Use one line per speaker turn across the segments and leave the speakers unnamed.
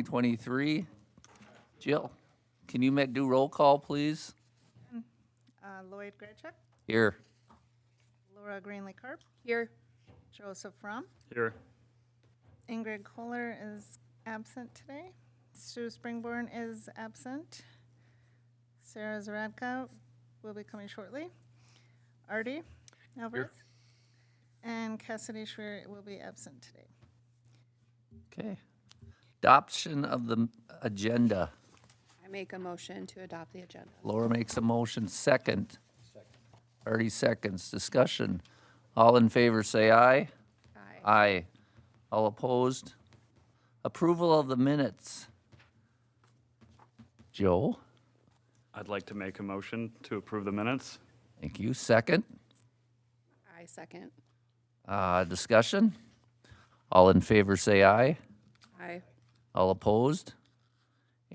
2023. Jill, can you do roll call, please?
Lloyd Grachuk,
Here.
Laura Greenlee Carp,
Here.
Joseph Fromm,
Here.
Ingrid Kohler is absent today. Sue Springborn is absent. Sarah Zaradka will be coming shortly. Artie Alvarez. And Cassidy Schwer will be absent today.
Okay. Adoption of the agenda.
I make a motion to adopt the agenda.
Laura makes a motion, second. Artie seconds. Discussion. All in favor, say aye.
Aye.
Aye. All opposed? Approval of the minutes. Joe,
I'd like to make a motion to approve the minutes.
thank you. Second.
I second.
Discussion. All in favor, say aye.
Aye.
All opposed?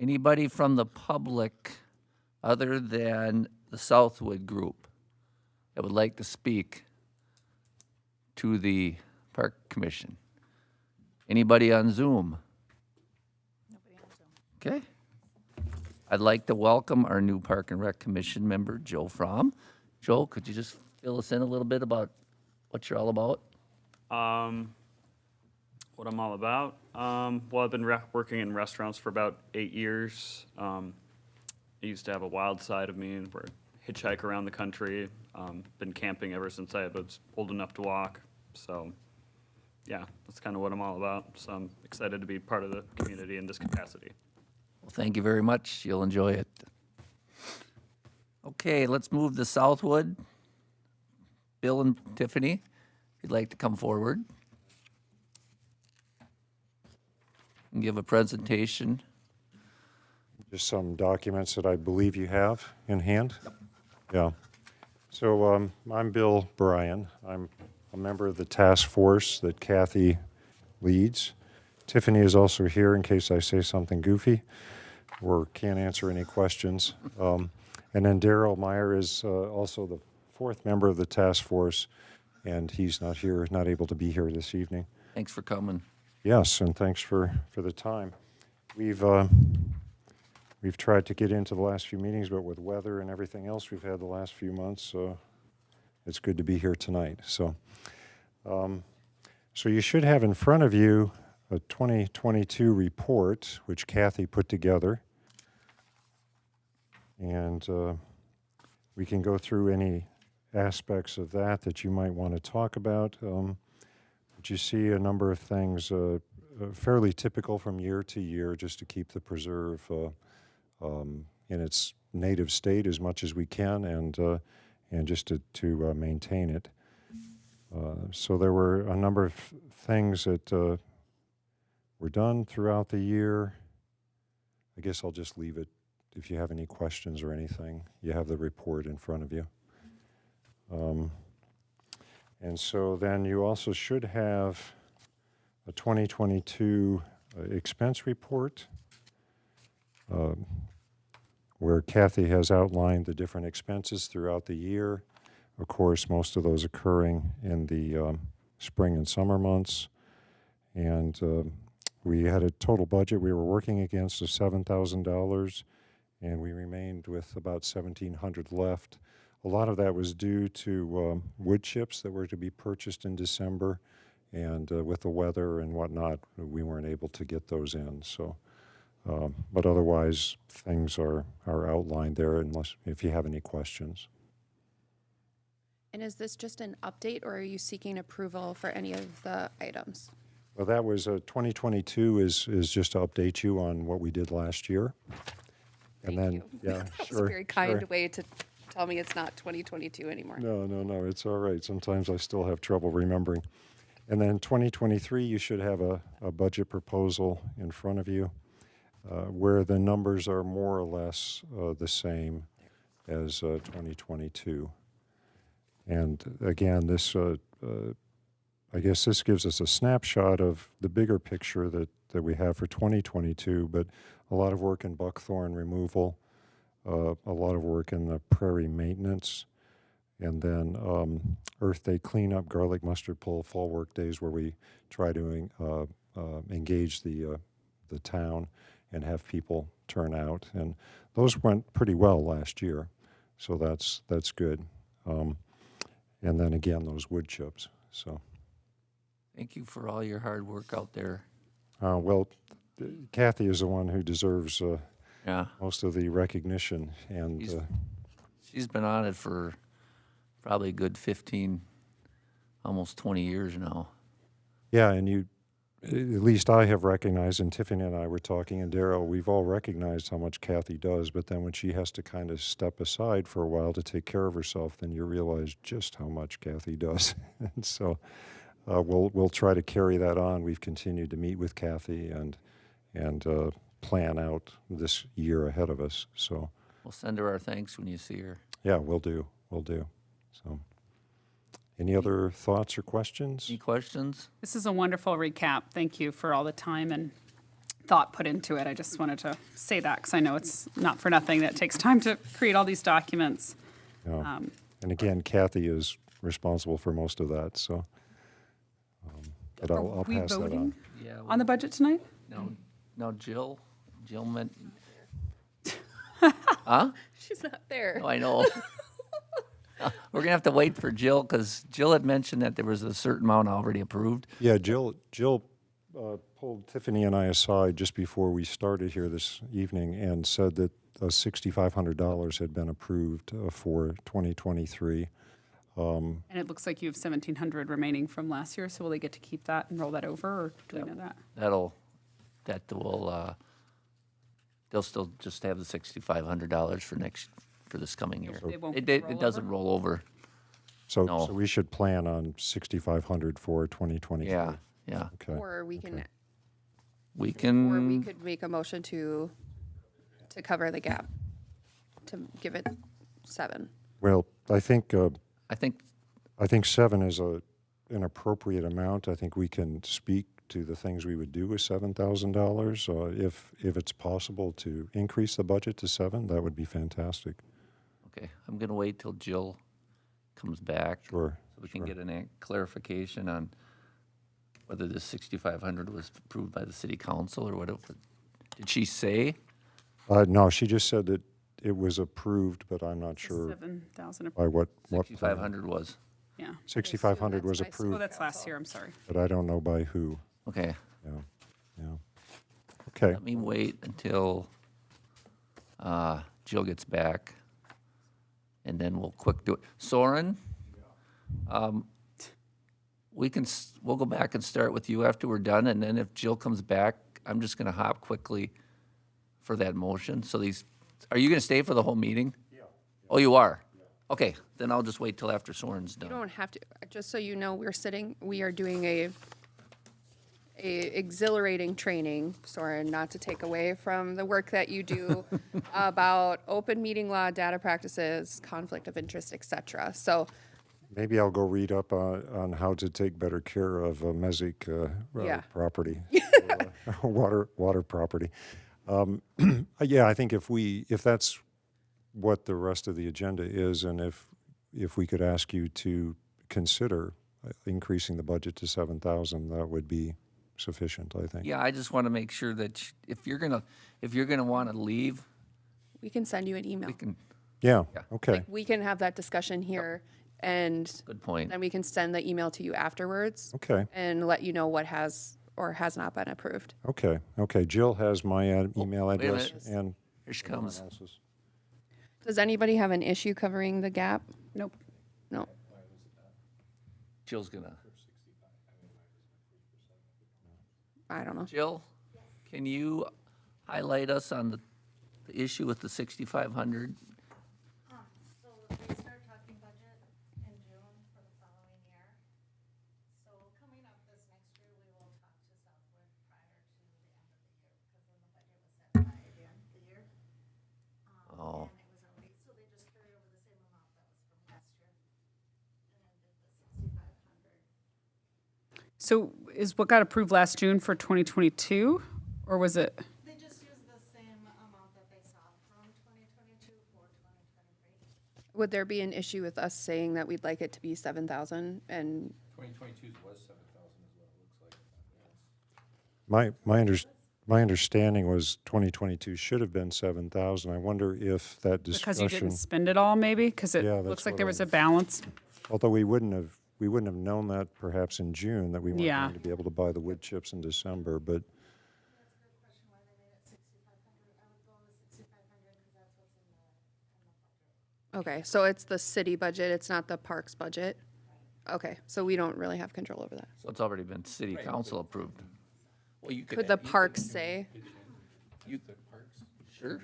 Anybody from the public other than the Southwood Group that would like to speak to the Park Commission? Anybody on Zoom?
Nobody on Zoom.
Okay. I'd like to welcome our new Park and Rec Commission member, Joe Fromm. Joe, could you just fill us in a little bit about what you're all about?
What I'm all about. Well, I've been working in restaurants for about 8 years. I used to have a wild side of me where I hitchhike around the country. Been camping ever since I was old enough to walk. So, yeah, that's kind of what I'm all about. So I'm excited to be part of the community in this capacity.
Well, thank you very much. You'll enjoy it. Okay, let's move to Southwood. Bill and Tiffany, if you'd like to come forward and give a presentation.
Just some documents that I believe you have in hand. Yeah. So I'm Bill Bryan. I'm a member of the task force that Kathy leads. Tiffany is also here in case I say something goofy or can't answer any questions. And then Daryl Meyer is also the fourth member of the task force, and he's not here, not able to be here this evening.
Thanks for coming.
Yes, and thanks for the time. We've tried to get into the last few meetings, but with weather and everything else we've had the last few months, it's good to be here tonight. So you should have in front of you a 2022 report, which Kathy put together. And we can go through any aspects of that you might want to talk about. But you see a number of things fairly typical from year to year, just to keep the preserve in its native state as much as we can, and just to maintain it. So there were a number of things that were done throughout the year. I guess I'll just leave it. If you have any questions or anything, you have the report in front of you. And so then you also should have a 2022 expense report where Kathy has outlined the different expenses throughout the year. Of course, most of those occurring in the spring and summer months. And we had a total budget we were working against of $7,000, and we remained with about $1,700 left. A lot of that was due to wood chips that were to be purchased in December, and with the weather and whatnot, we weren't able to get those in. So, but otherwise, things are outlined there, unless if you have any questions.
And is this just an update, or are you seeking approval for any of the items?
Well, that was 2022 is just to update you on what we did last year. And
Thank
then,
you.
yeah,
That's
sure.
a very kind
sure.
way to tell me it's not 2022 anymore.
No, it's all right. Sometimes I still have trouble remembering. And then 2023, you should have a budget proposal in front of you where the numbers are more or less the same as 2022. And again, this I guess this gives us a snapshot of the bigger picture that we have for 2022, but a lot of work in buckthorn removal, a lot of work in the prairie maintenance, and then Earth Day cleanup, garlic mustard pull, fall work days where we try to engage the the town and have people turn out. And those went pretty well last year, so that's good. And then again, those wood chips. So,
Thank you for all your hard work out there.
well, Kathy is the one who deserves
Yeah,
most of the recognition, and
He's- she's been on it for probably a good 15, almost 20 years now.
yeah, and you, at least I have recognized, and Tiffany and I were talking, and Daryl, we've all recognized how much Kathy does, but then when she has to kind of step aside for a while to take care of herself, then you realize just how much Kathy does. And so we'll try to carry that on. We've continued to meet with Kathy and plan out this year ahead of us. So,
We'll send her our thanks when you see her.
yeah, we'll do. So, any other thoughts or questions?
Any questions?
This is a wonderful recap. Thank you for all the time and thought put into it. I just wanted to say that because I know it's not for nothing that it takes time to create all these documents.
Yeah. And again, Kathy is responsible for most of that, so. But I'll
Are we
pass that
voting
on.
Yeah.
on the budget tonight?
No, Jill meant, huh?
She's not there.
Oh, I know. We're gonna have to wait for Jill, because Jill had mentioned that there was a certain amount already approved.
Yeah, Jill pulled Tiffany and I aside just before we started here this evening and said that $6,500 had been approved for 2023.
And it looks like you have 1,700 remaining from last year, so will they get to keep that and roll that over, or do we know that?
They'll still just have the $6,500 for this coming year.
They won't
It
roll
doesn't
over?
roll over.
So,
No.
so we should plan on 6,500 for 2023.
Yeah, yeah.
Okay.
Or we can,
We
or we
can,
could make a motion to cover the gap, to give it 7.
Well, I think
I think,
7 is an appropriate amount. I think we can speak to the things we would do with $7,000. If it's possible to increase the budget to 7, that would be fantastic.
okay, I'm gonna wait till Jill comes back.
Sure.
So we can get a clarification on whether this 6,500 was approved by the city council or what it, did she say?
No, she just said that it was approved, but I'm not sure
7,000.
by what.
6,500 was,
Yeah.
6,500 was
That's my
Oh,
approved,
that's last year, I'm sorry.
but I don't know by who.
okay.
Yeah. Okay.
Let me wait until Jill gets back, and then we'll quick do it. Soren? We'll go back and start with you after we're done, and then if Jill comes back, I'm just gonna hop quickly for that motion. So are you gonna stay for the whole meeting? Yeah. Oh, you are? Okay, then I'll just wait till after Soren's
You
done.
don't have to, just so you know, we are doing a exhilarating training, Soren, not to take away from the work that you do about open meeting law, data practices, conflict of interest, et cetera. So,
Maybe I'll go read up on how to take better care of Mesic
Yeah.
property, water property. Yeah, I think if that's what the rest of the agenda is, and if we could ask you to consider increasing the budget to 7,000, that would be sufficient, I think.
Yeah, I just wanna make sure that if you're gonna wanna leave,
we can send you an email.
we can,
Yeah,
Yeah.
okay,
Like, we can have that discussion here, and
good point.
then we can send the email to you afterwards
okay,
and let you know what has or has not been approved.
okay. Jill has my email
wait a
address
minute.
and
Here she
everyone
comes.
else's.
Does anybody have an issue covering the gap?
Nope.
No.
Jill's gonna.
I don't know.
Jill, can you highlight us on the issue with the 6,500?
So we start talking budget in June for the following year. So coming up this next year, we will talk to Southwood prior to the end of the year, because then the budget was set by the end of the year.
Oh.
And it was already, so they just carried over the same amount that was from last year. And then did the 6,500.
So is what got approved last June for 2022, or was it?
They just used the same amount that they saw from 2022 for 2023.
Would there be an issue with us saying that we'd like it to be 7,000 and
2022's was 7,000 is what it looks like.
My My understanding was 2022 should have been 7,000. I wonder if that
Because you
discussion,
didn't spend it all, maybe? Because it
Yeah,
looks
that's
like
what
there
I
was a
was-
balance.
although we wouldn't have known that perhaps in June, that we weren't
Yeah.
going to be able to buy the wood chips in December, but
Okay, so it's the city budget, it's not the parks budget? Okay, so we don't really have control over that.
So it's already been city council approved. Well, you
Could the parks say?
Sure.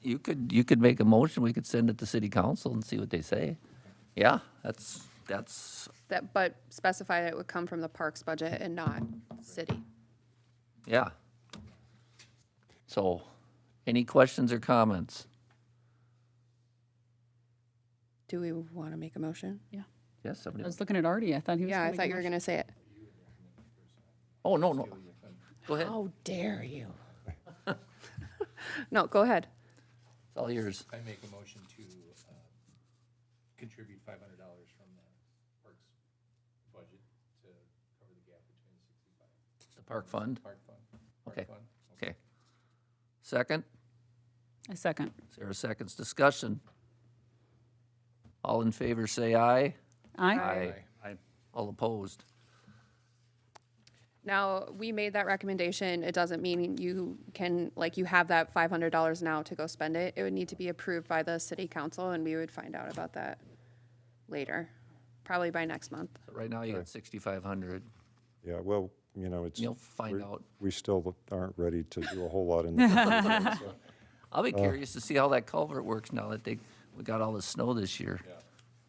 You could make a motion, we could send it to city council and see what they say. Yeah, that's,
That, but specify that it would come from the parks budget and not city.
yeah. So, any questions or comments?
Do we want to make a motion?
Yeah.
Yes, somebody,
I was looking at Artie. I thought he was
Yeah,
gonna
I
make
thought
a
you were
motion.
gonna say it.
oh, no, no. Go ahead,
How dare you? No, go ahead.
it's all yours.
I make a motion to contribute $500 from the parks budget to cover the gap between the 65.
The park fund,
Park fund.
okay,
Fund.
okay. Second,
I second.
Sarah seconds, discussion. All in favor, say aye.
Aye.
I,
All opposed.
Now, we made that recommendation. It doesn't mean you can, like, you have that $500 now to go spend it. It would need to be approved by the city council, and we would find out about that later, probably by next month.
So right now, you got 6,500.
yeah, well, it's.
You'll find
we're-
out.
We still aren't ready to do a whole lot in the. so.
I'll be curious to see how that culvert works now that we got all the snow this year.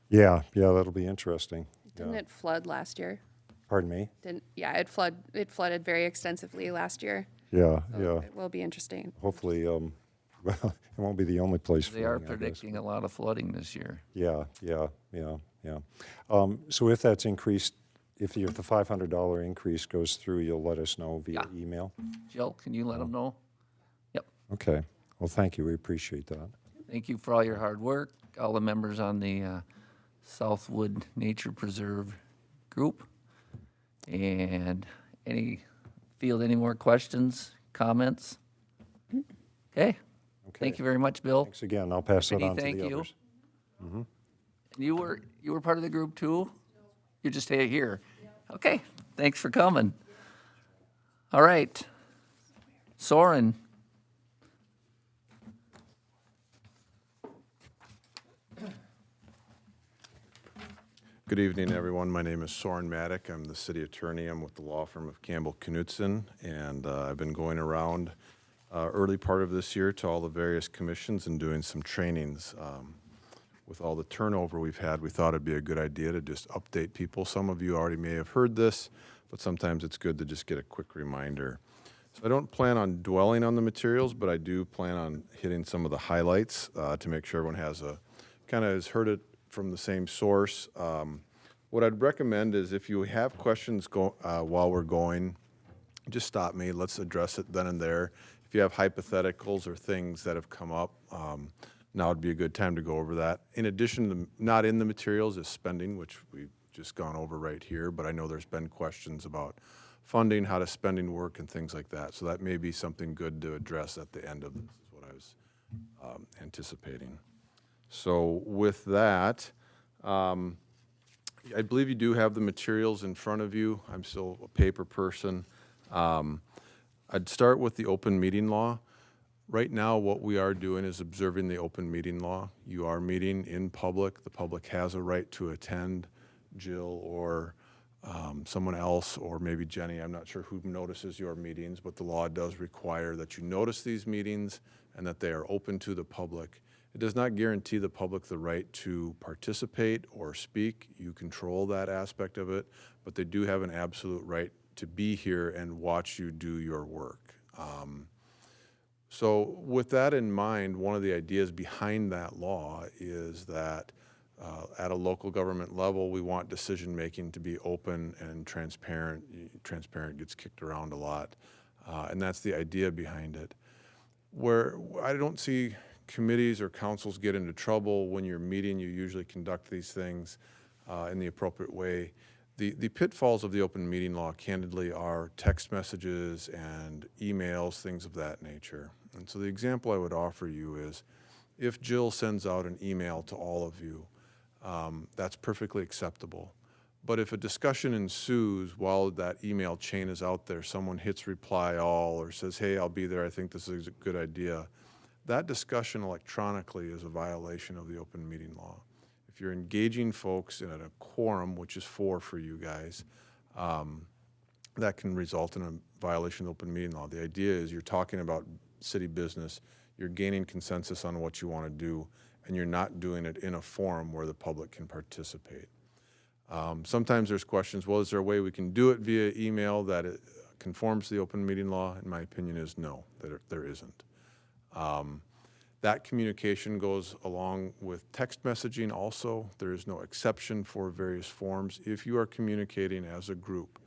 Yeah, that'll be interesting.
Didn't
Yeah.
it flood last year?
Pardon me?
Yeah, it flooded very extensively last year.
Yeah,
So
yeah.
It will be interesting.
Hopefully, well, it won't be the only place.
They are
flooding, I guess.
predicting a lot of flooding this year.
Yeah. So if that's increased, if the $500 increase goes through, you'll let us know via
Yeah.
email?
Jill, can you let them know? Yep.
Okay. Well, thank you. We appreciate that.
Thank you for all your hard work, all the members on the Southwood Nature Preserve group. And field any more questions, comments? Okay. Thank you very much, Bill.
Thanks again. I'll pass that
Vinnie,
on to
thank
the
you.
others.
You were part of the group too? You're just here? Okay, thanks for coming. All right. Soren.
Good evening, everyone. My name is Soren Maddock. I'm the city attorney. I'm with the law firm of Campbell Knutson, and I've been going around early part of this year to all the various commissions and doing some trainings. With all the turnover we've had, we thought it'd be a good idea to just update people. Some of you already may have heard this, but sometimes it's good to just get a quick reminder. So I don't plan on dwelling on the materials, but I do plan on hitting some of the highlights to make sure everyone has heard it from the same source. What I'd recommend is if you have questions while we're going, just stop me. Let's address it then and there. If you have hypotheticals or things that have come up, now would be a good time to go over that. In addition to not in the materials is spending, which we've just gone over right here, but I know there's been questions about funding, how does spending work, and things like that. So that may be something good to address at the end of this, is what I was anticipating. So with that, I believe you do have the materials in front of you. I'm still a paper person. I'd start with the open meeting law. Right now, what we are doing is observing the open meeting law. You are meeting in public. The public has a right to attend. Jill or someone else, or maybe Jenny, I'm not sure who notices your meetings, but the law does require that you notice these meetings and that they are open to the public. It does not guarantee the public the right to participate or speak. You control that aspect of it, but they do have an absolute right to be here and watch you do your work. So with that in mind, one of the ideas behind that law is that at a local government level, we want decision-making to be open and transparent. Transparent gets kicked around a lot, and that's the idea behind it. Where I don't see committees or councils get into trouble when you're meeting, you usually conduct these things in the appropriate way. The pitfalls of the open meeting law candidly are text messages and emails, things of that nature. And so the example I would offer you is if Jill sends out an email to all of you, that's perfectly acceptable. But if a discussion ensues while that email chain is out there, someone hits reply all or says, hey, I'll be there, I think this is a good idea, that discussion electronically is a violation of the open meeting law. If you're engaging folks in a quorum, which is 4 for you guys, that can result in a violation of open meeting law. The idea is you're talking about city business, you're gaining consensus on what you want to do, and you're not doing it in a forum where the public can participate. Sometimes there's questions, well, is there a way we can do it via email that it conforms to the open meeting law? And my opinion is no, that there isn't. That communication goes along with text messaging also. There is no exception for various forms. If you are communicating as a group,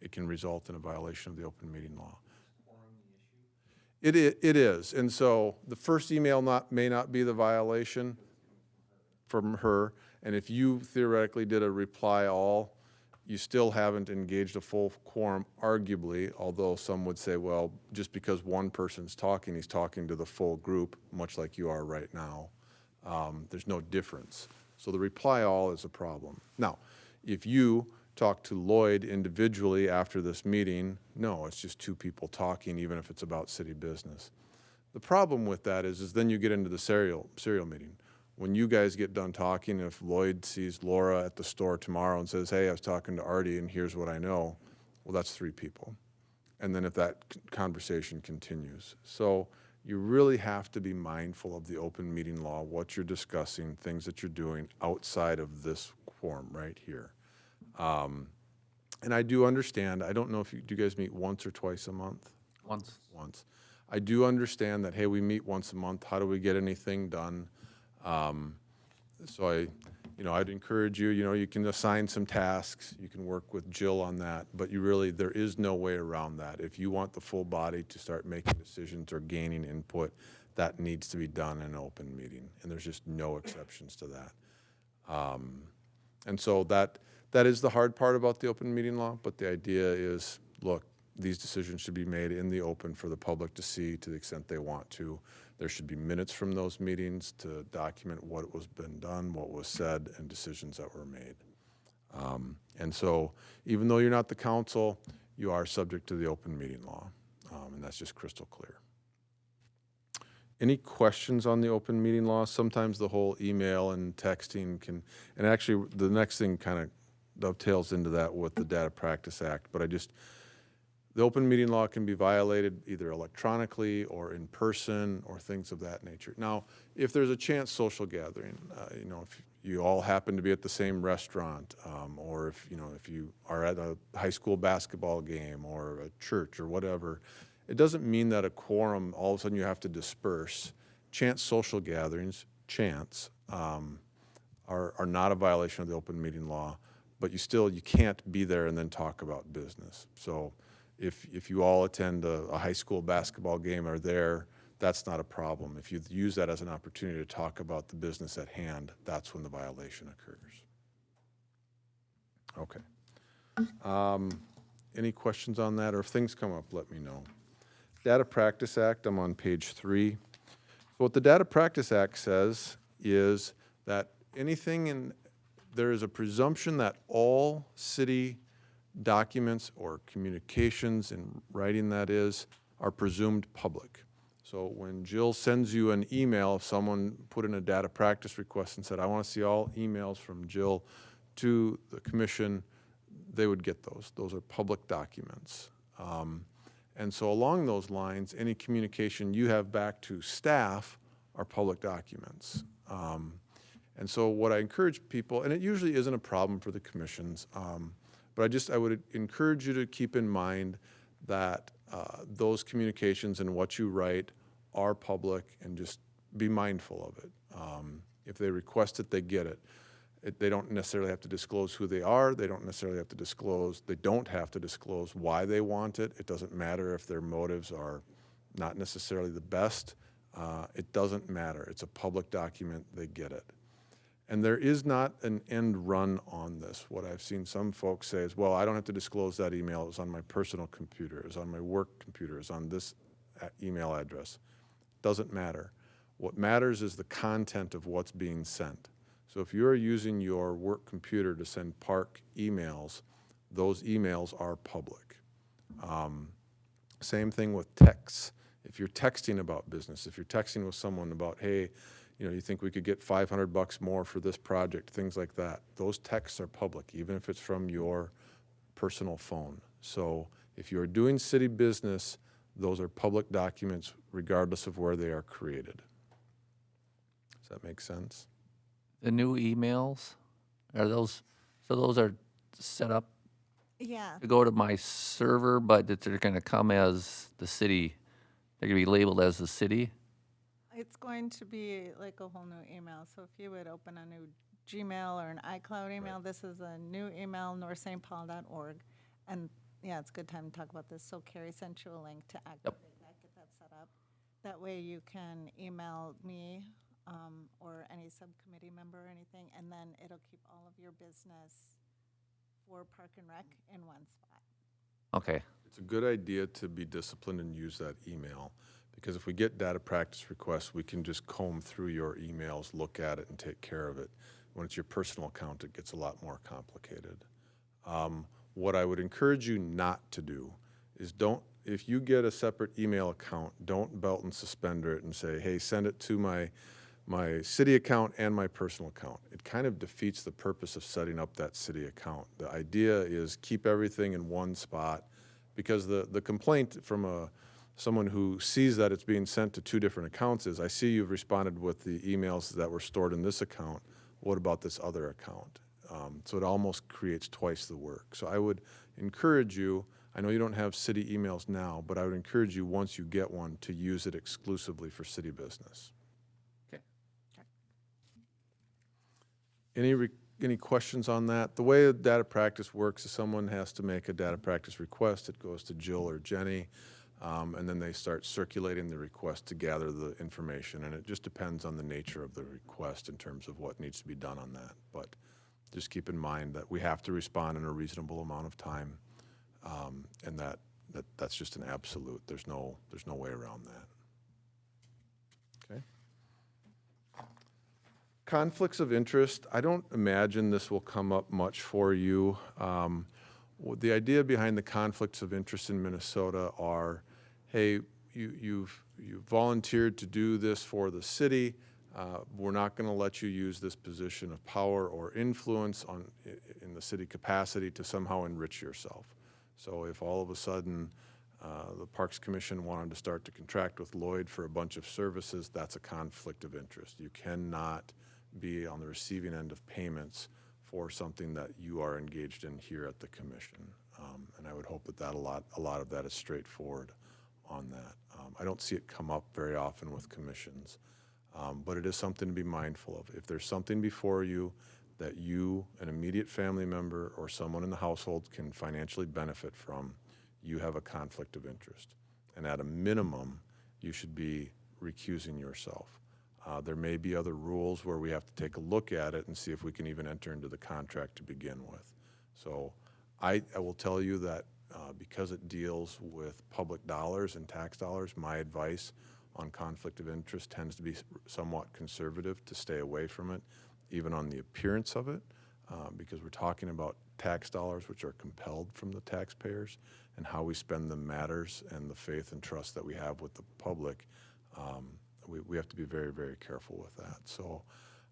it can result in a violation of the open meeting law. It is. And so the first email may not be the violation from her. And if you theoretically did a reply all, you still haven't engaged a full quorum, arguably, although some would say, well, just because one person's talking, he's talking to the full group, much like you are right now. There's no difference. So the reply all is a problem. Now, if you talk to Lloyd individually after this meeting, no, it's just 2 people talking, even if it's about city business. The problem with that is then you get into the serial meeting. When you guys get done talking, if Lloyd sees Laura at the store tomorrow and says, hey, I was talking to Artie and here's what I know, well, that's 3 people. And then if that conversation continues. So you really have to be mindful of the open meeting law, what you're discussing, things that you're doing outside of this quorum right here. And I do understand, I don't know if do you guys meet once or twice a month?
Once.
Once. I do understand that, hey, we meet once a month, how do we get anything done? So I'd encourage you, you can assign some tasks, you can work with Jill on that, but there is no way around that. If you want the full body to start making decisions or gaining input, that needs to be done in an open meeting, and there's just no exceptions to that. And so that is the hard part about the open meeting law, but the idea is, look, these decisions should be made in the open for the public to see to the extent they want to. There should be minutes from those meetings to document what was been done, what was said, and decisions that were made. And so even though you're not the council, you are subject to the open meeting law, and that's just crystal clear. Any questions on the open meeting law? Sometimes the whole email and texting and actually the next thing kind of dovetails into that with the Data Practice Act, but the open meeting law can be violated either electronically or in person or things of that nature. Now, if there's a chance social gathering, if you all happen to be at the same restaurant, or if you are at a high school basketball game or a church or whatever, it doesn't mean that a quorum, all of a sudden you have to disperse. Chance social gatherings, are not a violation of the open meeting law, but you can't be there and then talk about business. So if you all attend a high school basketball game or are there, that's not a problem. If you use that as an opportunity to talk about the business at hand, that's when the violation occurs. Okay. Any questions on that? Or if things come up, let me know. Data Practice Act, I'm on page 3. So what the Data Practice Act says is that there is a presumption that all city documents or communications in writing are presumed public. So when Jill sends you an email, if someone put in a data practice request and said, I want to see all emails from Jill to the commission, they would get those. Those are public documents. And so along those lines, any communication you have back to staff are public documents. And so what I encourage people, and it usually isn't a problem for the commissions, but I would encourage you to keep in mind that those communications and what you write are public, and just be mindful of it. If they request it, they get it. They don't necessarily have to disclose who they are. They don't have to disclose why they want it. It doesn't matter if their motives are not necessarily the best. It doesn't matter. It's a public document. They get it. And there is not an end run on this. What I've seen some folks say is, well, I don't have to disclose that email. It was on my personal computer. It was on my work computer. It was on this email address. Doesn't matter. What matters is the content of what's being sent. So if you're using your work computer to send park emails, those emails are public. Same thing with texts. If you're texting about business, if you're texting with someone about, hey, you think we could get $500 more for this project, things like that, those texts are public, even if it's from your personal phone. So if you're doing city business, those are public documents regardless of where they are created. Does that make sense?
The new emails, are those, so those are set up
Yeah,
to go to my server, but that they're gonna come as the city, they're gonna be labeled as the city?
it's going to be like a whole new email. So if you would open a new Gmail or an iCloud email, this is a new email, northstpaul.org. And yeah, it's a good time to talk about this. So Carrie sent you a link to activate that, get that set up. That way you can email me or any subcommittee member or anything, and then it'll keep all of your business for Park and Rec in one spot.
Okay,
It's a good idea to be disciplined and use that email, because if we get data practice requests, we can just comb through your emails, look at it, and take care of it. When it's your personal account, it gets a lot more complicated. What I would encourage you not to do is if you get a separate email account, don't belt and suspender it and say, hey, send it to my city account and my personal account. It kind of defeats the purpose of setting up that city account. The idea is keep everything in one spot, because the complaint from someone who sees that it's being sent to two different accounts is, I see you've responded with the emails that were stored in this account. What about this other account? So it almost creates twice the work. So I would encourage you, I know you don't have city emails now, but I would encourage you, once you get one, to use it exclusively for city business.
okay.
Any questions on that? The way data practice works is someone has to make a data practice request. It goes to Jill or Jenny, and then they start circulating the request to gather the information. And it just depends on the nature of the request in terms of what needs to be done on that. But just keep in mind that we have to respond in a reasonable amount of time, and that's just an absolute. There's no way around that. Okay. Conflicts of interest, I don't imagine this will come up much for you. The idea behind the conflicts of interest in Minnesota are, hey, you've volunteered to do this for the city. We're not going to let you use this position of power or influence in the city capacity to somehow enrich yourself. So if all of a sudden the Parks Commission wanted to start to contract with Lloyd for a bunch of services, that's a conflict of interest. You cannot be on the receiving end of payments for something that you are engaged in here at the commission. And I would hope that a lot of that is straightforward on that. I don't see it come up very often with commissions, but it is something to be mindful of. If there's something before you that you, an immediate family member, or someone in the household can financially benefit from, you have a conflict of interest. And at a minimum, you should be recusing yourself. There may be other rules where we have to take a look at it and see if we can even enter into the contract to begin with. So I will tell you that because it deals with public dollars and tax dollars, my advice on conflict of interest tends to be somewhat conservative, to stay away from it, even on the appearance of it, because we're talking about tax dollars which are compelled from the taxpayers, and how we spend them matters, and the faith and trust that we have with the public. We have to be very, very careful with that. So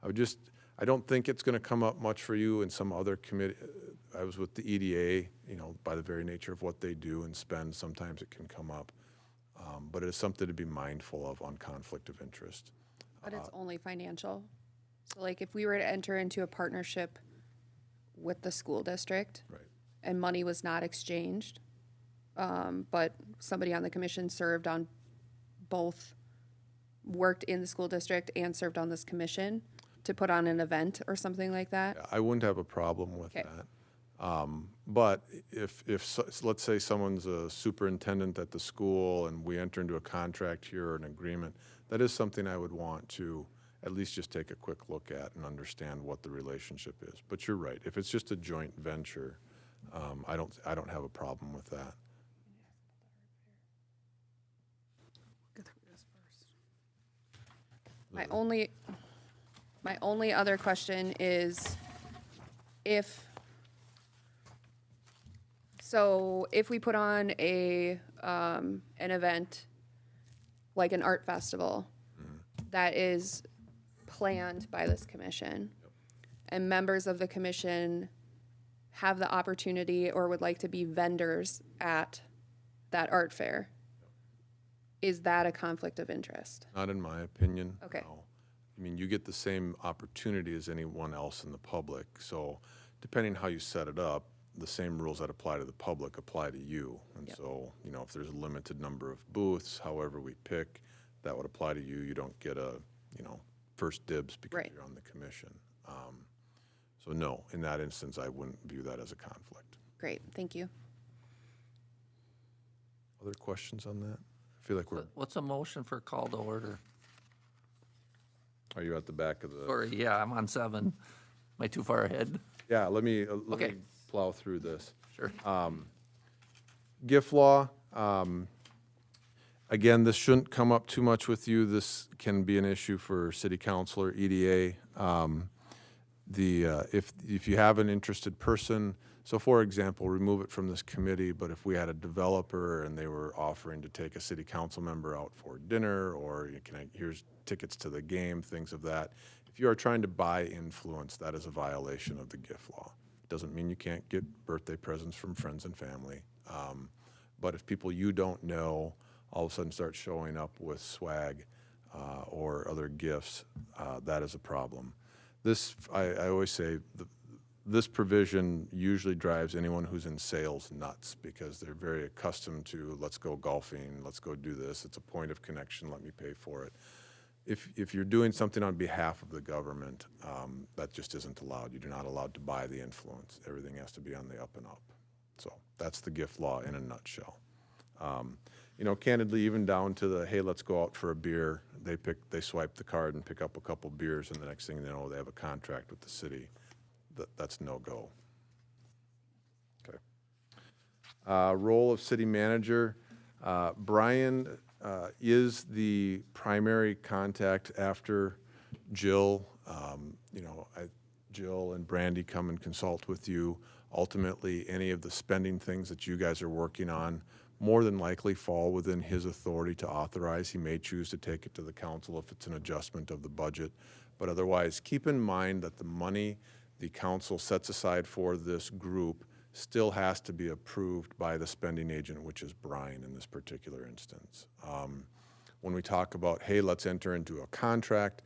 I don't think it's going to come up much for you in some other committee. I was with the EDA, by the very nature of what they do and spend, sometimes it can come up. But it is something to be mindful of on conflict of interest.
But it's only financial. So like if we were to enter into a partnership with the school district
Right.
and money was not exchanged, but somebody on the commission served on both, worked in the school district and served on this commission to put on an event or something like that.
I wouldn't have a problem with
Okay.
that. But if let's say someone's a superintendent at the school and we enter into a contract here or an agreement, that is something I would want to at least just take a quick look at and understand what the relationship is. But you're right, if it's just a joint venture, I don't have a problem with that.
My only other question is if we put on an event like an art festival that is planned by this commission, and members of the commission have the opportunity or would like to be vendors at that art fair, is that a conflict of interest?
Not in my opinion.
Okay.
No. I mean, you get the same opportunity as anyone else in the public. So depending how you set it up, the same rules that apply to the public apply to you. And
Yep.
so, if there's a limited number of booths, however we pick, that would apply to you. You don't get a, first dibs because
Right.
you're on the commission. So no, in that instance, I wouldn't view that as a conflict.
Great, thank you.
Other questions on that? I feel like
What's a motion for call to order?
are you at the back of the?
Sorry, yeah, I'm on 7. Am I too far ahead?
Yeah, let me
Okay.
plow through this.
Sure.
GIF law, again, this shouldn't come up too much with you. This can be an issue for city council or EDA. If you have an interested person, so for example, remove it from this committee, but if we had a developer and they were offering to take a city council member out for dinner, or here's tickets to the game, things of that. If you are trying to buy influence, that is a violation of the GIF law. Doesn't mean you can't get birthday presents from friends and family. But if people you don't know all of a sudden start showing up with swag or other gifts, that is a problem. This, I always say, this provision usually drives anyone who's in sales nuts because they're very accustomed to, let's go golfing, let's go do this, it's a point of connection, let me pay for it. If you're doing something on behalf of the government, that just isn't allowed. You're not allowed to buy the influence. Everything has to be on the up and up. So that's the GIF law in a nutshell. Candidly, even down to the, hey, let's go out for a beer. They swipe the card and pick up a couple beers, and the next thing they know, they have a contract with the city. That's no go. Okay. Role of city manager. Brian is the primary contact after Jill. Jill and Brandy come and consult with you. Ultimately, any of the spending things that you guys are working on more than likely fall within his authority to authorize. He may choose to take it to the council if it's an adjustment of the budget. But otherwise, keep in mind that the money the council sets aside for this group still has to be approved by the spending agent, which is Brian in this particular instance. When we talk about, hey, let's enter into a contract,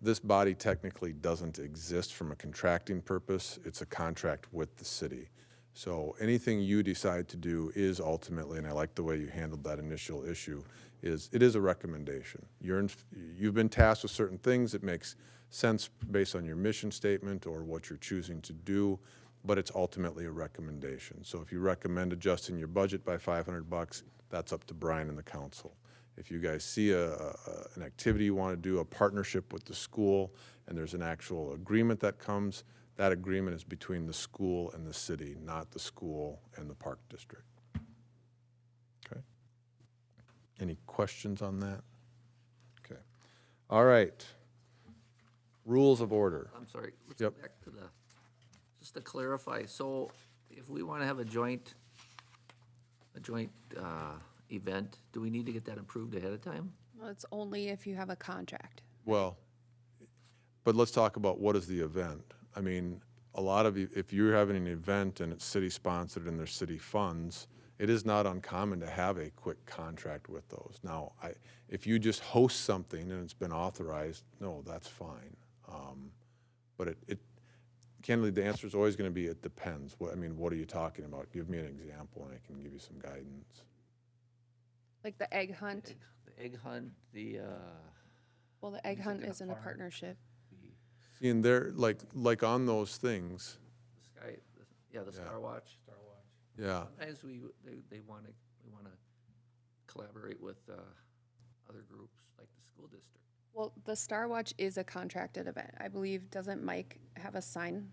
this body technically doesn't exist from a contracting purpose. It's a contract with the city. So anything you decide to do is ultimately, and I like the way you handled that initial issue, it is a recommendation. You've been tasked with certain things. It makes sense based on your mission statement or what you're choosing to do, but it's ultimately a recommendation. So if you recommend adjusting your budget by $500, that's up to Brian and the council. If you guys see an activity you want to do, a partnership with the school, and there's an actual agreement that comes, that agreement is between the school and the city, not the school and the park district. Okay. Any questions on that? Okay. All right. Rules of order.
I'm sorry, let's
Yep.
go back to just to clarify, so if we want to have a joint event, do we need to get that approved ahead of time?
Well, it's only if you have a contract.
Well, but let's talk about what is the event. I mean, a lot of you, if you're having an event and it's city-sponsored and there's city funds, it is not uncommon to have a quick contract with those. Now, if you just host something and it's been authorized, no, that's fine. But candidly, the answer is always going to be, it depends. What are you talking about? Give me an example and I can give you some guidance.
Like the egg hunt.
The egg hunt,
Well, the egg
Music
hunt
in a
isn't a
park.
partnership.
See, and they're like on those things,
the sky, the Star Watch.
yeah.
Sometimes we want to collaborate with other groups, like the school district.
Well, the Star Watch is a contracted event. I believe, doesn't Mike have a sign?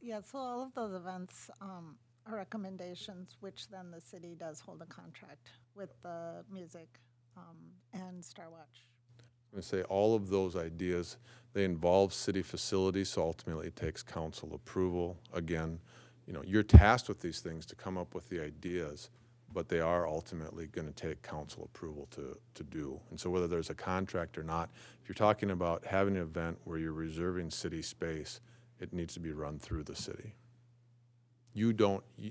Yeah, so all of those events are recommendations, which then the city does hold a contract with the music and Star Watch.
I'm going to say all of those ideas, they involve city facilities, so ultimately it takes council approval. Again, you know, you're tasked with these things to come up with the ideas, but they are ultimately going to take council approval to do. And so whether there's a contract or not, if you're talking about having an event where you're reserving city space, it needs to be run through the city.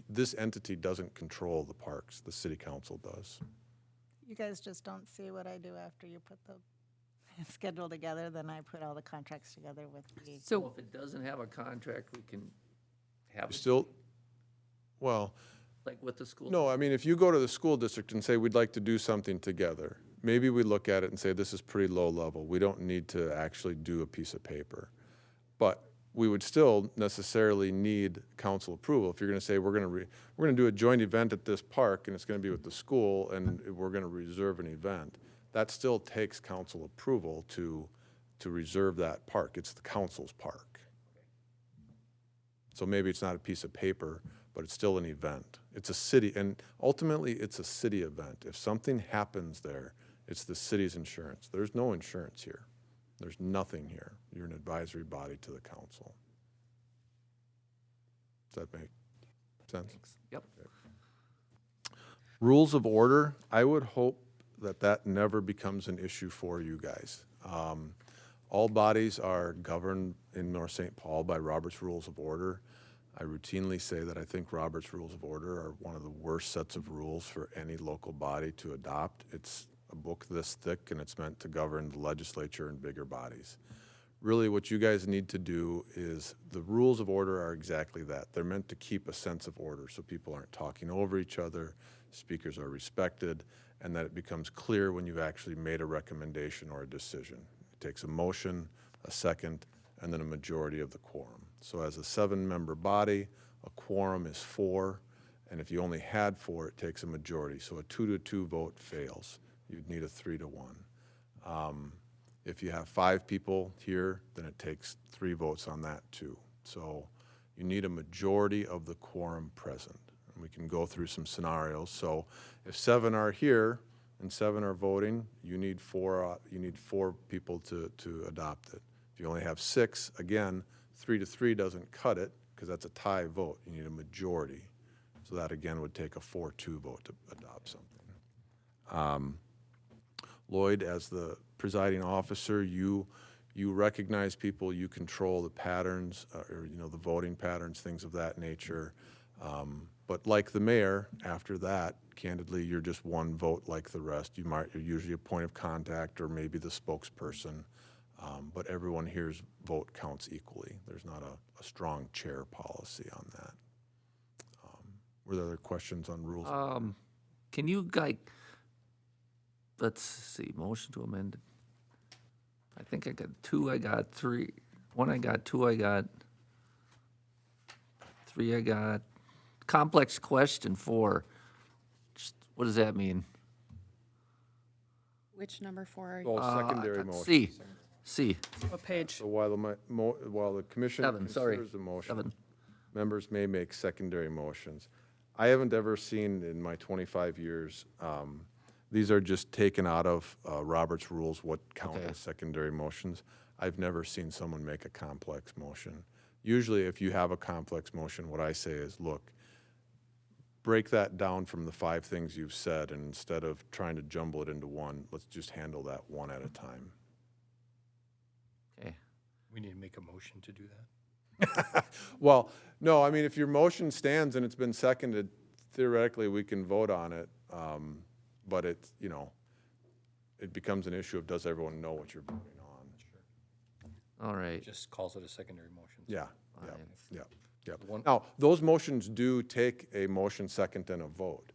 This entity doesn't control the parks, the city council does.
You guys just don't see what I do after you put the schedule together, then I put all the contracts together with the.
Well,
So,
if it doesn't have a contract, we can have, it
Still, well,
like with the school.
no, I mean, if you go to the school district and say, we'd like to do something together, maybe we look at it and say, this is pretty low level. We don't need to actually do a piece of paper. But we would still necessarily need council approval. If you're gonna say, we're gonna do a joint event at this park and it's gonna be with the school and we're gonna reserve an event, that still takes council approval to reserve that park. It's the council's park. So maybe it's not a piece of paper, but it's still an event. It's a city, and ultimately, it's a city event. If something happens there, it's the city's insurance. There's no insurance here. There's nothing here. You're an advisory body to the council. Does that make sense?
Yep.
Rules of order, I would hope that that never becomes an issue for you guys. All bodies are governed in North St. Paul by Robert's Rules of Order. I routinely say that I think Robert's Rules of Order are one of the worst sets of rules for any local body to adopt. It's a book this thick, and it's meant to govern the legislature and bigger bodies. Really, what you guys need to do is, the rules of order are exactly that. They're meant to keep a sense of order so people aren't talking over each other, speakers are respected, and that it becomes clear when you've actually made a recommendation or a decision. It takes a motion, a second, and then a majority of the quorum. So as a 7-member body, a quorum is 4, and if you only had 4, it takes a majority. So a 2-2 vote fails. You'd need a 3-1. If you have 5 people here, then it takes 3 votes on that too. So you need a majority of the quorum present. And we can go through some scenarios. So if 7 are here and 7 are voting, you need 4 people to adopt it. If you only have 6, again, 3-3 doesn't cut it because that's a tie vote. You need a majority. So that again would take a 4-2 vote to adopt something. Lloyd, as the presiding officer, you recognize people, you control the patterns, or you know, the voting patterns, things of that nature. But like the mayor, after that, candidly, you're just one vote like the rest. You're usually a point of contact or maybe the spokesperson, but everyone here's vote counts equally. There's not a strong chair policy on that. Were there other questions on rules?
Can you, like, let's see, motion to amend. I think I got 2, I got 3. 1 I got, 2 I got, 3 I got. Complex question 4. Just, what does that mean?
Which number 4 are you?
All secondary motions.
C.
what page?
So while the commission
7, sorry.
considers the motion,
7.
members may make secondary motions. I haven't ever seen in my 25 years, these are just taken out of Robert's rules, what count
Okay.
as secondary motions. I've never seen someone make a complex motion. Usually if you have a complex motion, what I say is, look, break that down from the 5 things you've said, and instead of trying to jumble it into one, let's just handle that one at a time.
Okay.
We need to make a motion to do that.
Well, no, I mean, if your motion stands and it's been seconded, theoretically, we can vote on it. But it's, you know, it becomes an issue of does everyone know what you're voting on?
All right.
Just calls it a secondary motion.
Yeah,
Fine.
yeah.
One-
Now, those motions do take a motion second and a vote.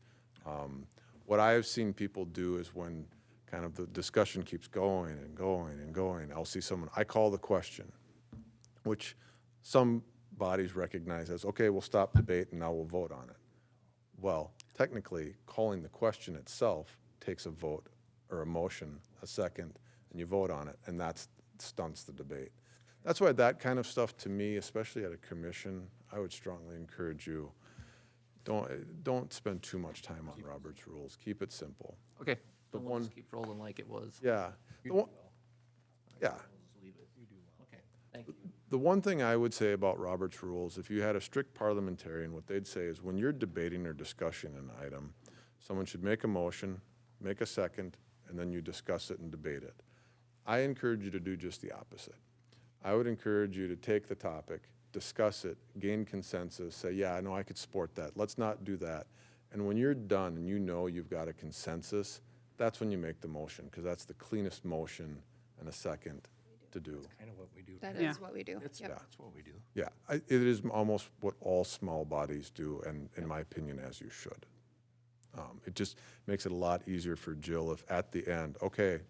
What I have seen people do is when kind of the discussion keeps going and going and going, I'll see someone, I call the question, which some bodies recognize as, okay, we'll stop debate and now we'll vote on it. Well, technically, calling the question itself takes a vote or a motion, a second, and you vote on it, and that stunts the debate. That's why that kind of stuff, to me, especially at a commission, I would strongly encourage you, don't spend too much time on Robert's rules. Keep it simple.
Okay.
The
Then we'll
one-
just keep rolling like it was.
Yeah. The one- Yeah.
Just leave it. You do well. Okay, thank you.
The one thing I would say about Robert's rules, if you had a strict parliamentarian, what they'd say is when you're debating or discussing an item, someone should make a motion, make a second, and then you discuss it and debate it. I encourage you to do just the opposite. I would encourage you to take the topic, discuss it, gain consensus, say, yeah, I know I could support that. Let's not do that. And when you're done and you know you've got a consensus, that's when you make the motion, because that's the cleanest motion and a second to do.
Kind of what we do.
That
Yeah.
is what we do.
That's,
Yep.
that's what we do.
Yeah, it is almost what all small bodies do, and in my opinion, as you should. It just makes it a lot easier for Jill if at the end, okay,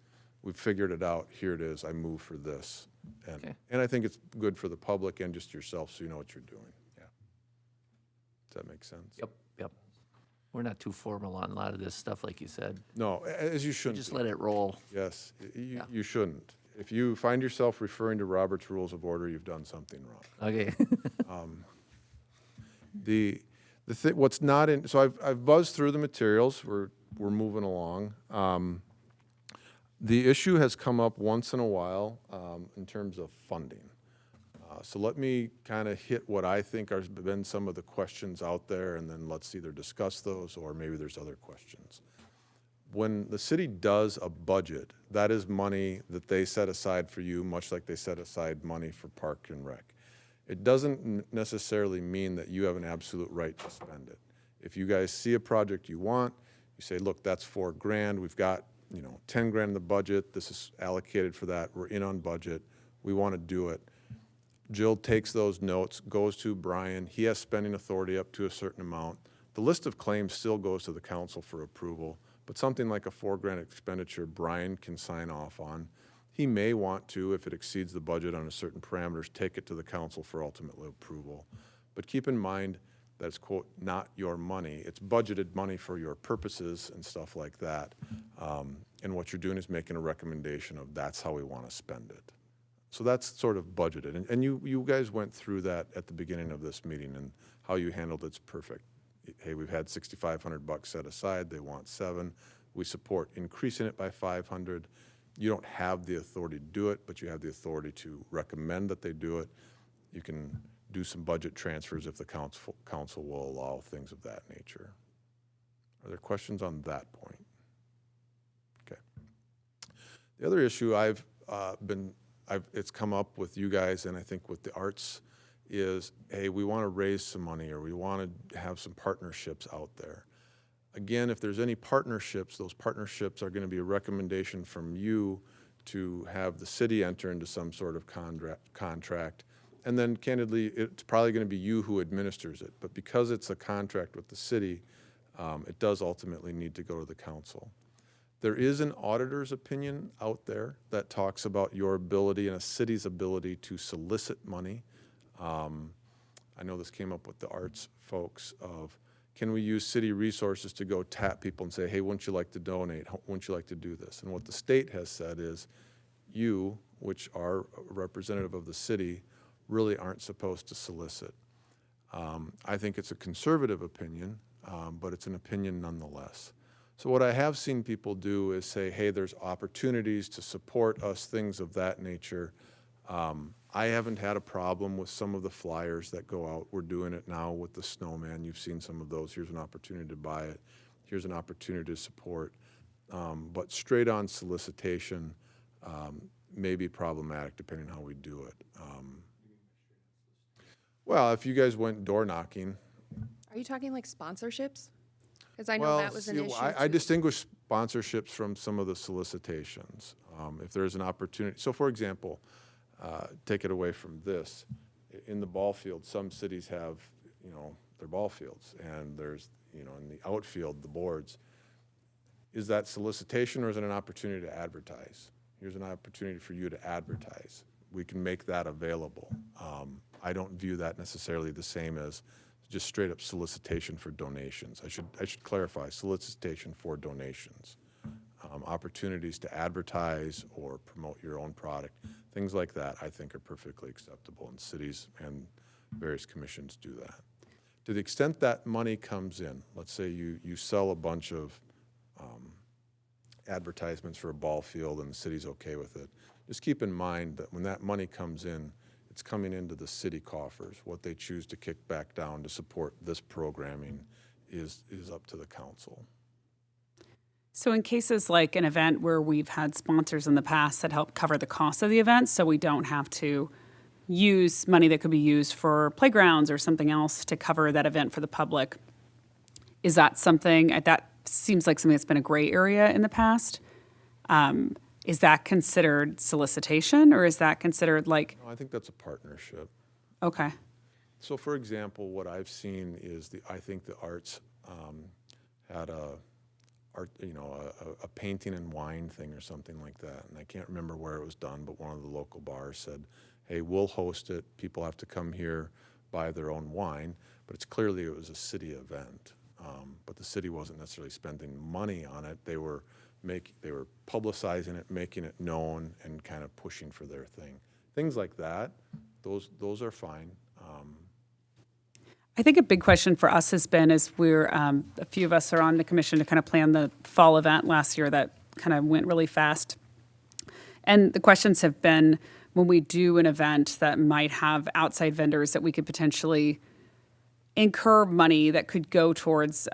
we've figured it out, here it is, I move for this.
Okay.
And I think it's good for the public and just yourself, so you know what you're doing.
Yeah.
Does that make sense?
Yep, yep. We're not too formal on a lot of this stuff, like you said.
No, as you
We
shouldn't.
just
be.
let it roll.
Yes, you,
Yeah.
you shouldn't. If you find yourself referring to Robert's Rules of Order, you've done something wrong.
Okay.
What's not in, so I've buzzed through the materials, we're moving along. The issue has come up once in a while, in terms of funding. So let me kind of hit what I think have been some of the questions out there, and then let's either discuss those, or maybe there's other questions. When the city does a budget, that is money that they set aside for you, much like they set aside money for Park and Rec. It doesn't necessarily mean that you have an absolute right to spend it. If you guys see a project you want, you say, look, that's $4,000, we've got, 10 grand in the budget, this is allocated for that, we're in on budget, we want to do it. Jill takes those notes, goes to Brian, he has spending authority up to a certain amount. The list of claims still goes to the council for approval, but something like a $4,000 expenditure, Brian can sign off on. He may want to, if it exceeds the budget on a certain parameters, take it to the council for ultimate approval. But keep in mind that it's, quote, not your money. It's budgeted money for your purposes and stuff like that. And what you're doing is making a recommendation of that's how we want to spend it. So that's sort of budgeted. And you guys went through that at the beginning of this meeting, and how you handled it's perfect. Hey, we've had $6,500 set aside, they want $7,000. We support increasing it by $500. You don't have the authority to do it, but you have the authority to recommend that they do it. You can do some budget transfers if the council will allow things of that nature. Are there questions on that point? Okay. The other issue it's come up with you guys, and I think with the arts, is, hey, we want to raise some money, or we want to have some partnerships out there. Again, if there's any partnerships, those partnerships are going to be a recommendation from you to have the city enter into some sort of contract. And then candidly, it's probably going to be you who administers it. But because it's a contract with the city, it does ultimately need to go to the council. There is an auditor's opinion out there that talks about your ability and a city's ability to solicit money. I know this came up with the arts folks of, can we use city resources to go tap people and say, hey, wouldn't you like to donate? Wouldn't you like to do this? And what the state has said is, you, which are a representative of the city, really aren't supposed to solicit. I think it's a conservative opinion, but it's an opinion nonetheless. So what I have seen people do is say, hey, there's opportunities to support us, things of that nature. I haven't had a problem with some of the flyers that go out. We're doing it now with the snowman. You've seen some of those. Here's an opportunity to buy it. Here's an opportunity to support. But straight on solicitation may be problematic depending on how we do it. Well, if you guys went door knocking.
Are you talking like sponsorships? Because I know that was an issue.
I
too.
distinguish sponsorships from some of the solicitations. If there's an opportunity, so for example, take it away from this. In the ball field, some cities have, their ball fields, and there's, in the outfield, the boards. Is that solicitation, or is it an opportunity to advertise? Here's an opportunity for you to advertise. We can make that available. I don't view that necessarily the same as just straight up solicitation for donations. I should clarify, solicitation for donations. opportunities to advertise or promote your own product, things like that, I think are perfectly acceptable, and cities and various commissions do that. To the extent that money comes in, let's say you sell a bunch of advertisements for a ball field and the city's okay with it, just keep in mind that when that money comes in, it's coming into the city coffers. What they choose to kick back down to support this programming is up to the council.
So in cases like an event where we've had sponsors in the past that help cover the cost of the event, so we don't have to use money that could be used for playgrounds or something else to cover that event for the public, is that something, that seems like something that's been a gray area in the past? Is that considered solicitation, or is that considered like,
No, I think that's a partnership.
okay,
So for example, what I've seen is I think the arts had a painting and wine thing or something like that. And I can't remember where it was done, but one of the local bars said, hey, we'll host it. People have to come here, buy their own wine. But it's clearly it was a city event. But the city wasn't necessarily spending money on it. They were publicizing it, making it known, and kind of pushing for their thing. Things like that, those are fine.
I think a big question for us has been, is we're, a few of us are on the commission to kind of plan the fall event last year that kind of went really fast. And the questions have been, when we do an event that might have outside vendors that we could potentially incur money that could go towards,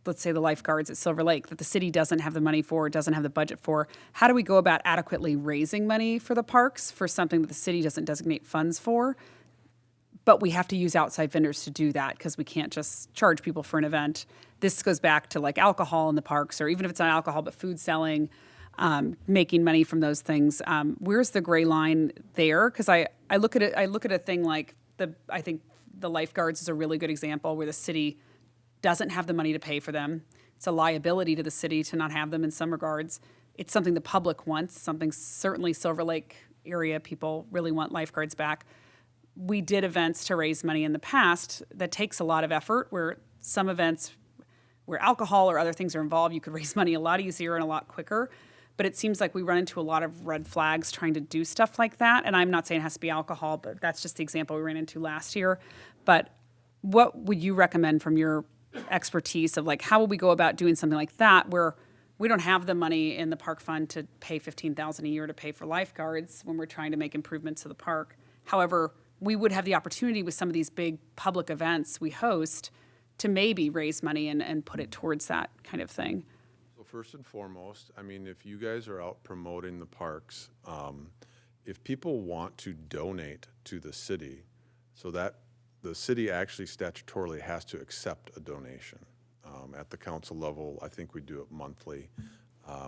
let's say the lifeguards at Silver Lake, that the city doesn't have the money for, doesn't have the budget for, how do we go about adequately raising money for the parks for something that the city doesn't designate funds for? But we have to use outside vendors to do that because we can't just charge people for an event. This goes back to like alcohol in the parks, or even if it's not alcohol, but food selling, making money from those things. Where's the gray line there? Because I look at it, I look at a thing like I think the lifeguards is a really good example where the city doesn't have the money to pay for them. It's a liability to the city to not have them in some regards. It's something the public wants, something certainly Silver Lake area people really want lifeguards back. We did events to raise money in the past that takes a lot of effort, where some events where alcohol or other things are involved, you could raise money a lot easier and a lot quicker. But it seems like we run into a lot of red flags trying to do stuff like that. And I'm not saying it has to be alcohol, but that's just the example we ran into last year. But what would you recommend from your expertise of like, how will we go about doing something like that where we don't have the money in the park fund to pay $15,000 a year to pay for lifeguards when we're trying to make improvements to the park? However, we would have the opportunity with some of these big public events we host to maybe raise money and put it towards that kind of thing.
So first and foremost, I mean, if you guys are out promoting the parks, if people want to donate to the city, so that the city actually statutorily has to accept a donation. At the council level, I think we do it monthly.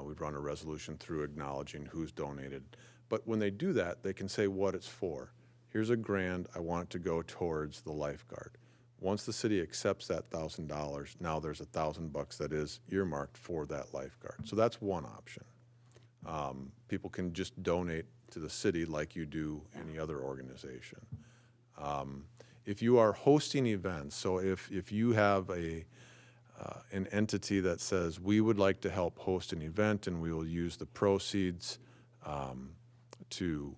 We run a resolution through acknowledging who's donated. But when they do that, they can say what it's for. Here's $1,000, I want it to go towards the lifeguard. Once the city accepts that $1,000, now there's $1,000 that is earmarked for that lifeguard. So that's one option. People can just donate to the city like you do any other organization. If you are hosting events, so if you have an entity that says, we would like to help host an event and we will use the proceeds to,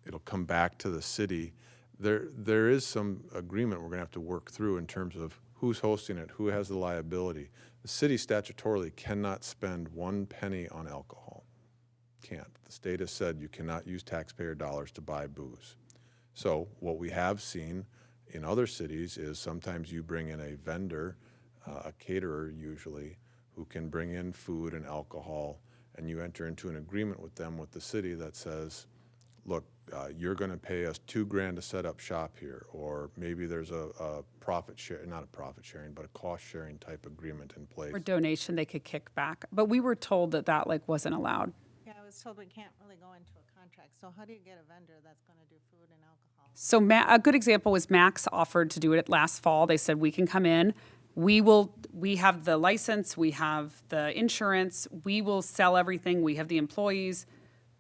it'll come back to the city. There is some agreement we're going to have to work through in terms of who's hosting it, who has the liability. The city statutorily cannot spend 1 penny on alcohol. Can't. The state has said you cannot use taxpayer dollars to buy booze. So what we have seen in other cities is sometimes you bring in a vendor, a caterer usually, who can bring in food and alcohol, and you enter into an agreement with them, with the city, that says, look, you're going to pay us $2,000 to set up shop here, or maybe there's a profit share, not a profit sharing, but a cost sharing type agreement in place.
Or donation they could kick back. But we were told that like wasn't allowed.
Yeah, I was told we can't really go into a contract. So how do you get a vendor that's going to do food and alcohol?
So a good example was Max offered to do it last fall. They said, we can come in. We have the license, we have the insurance, we will sell everything, we have the employees,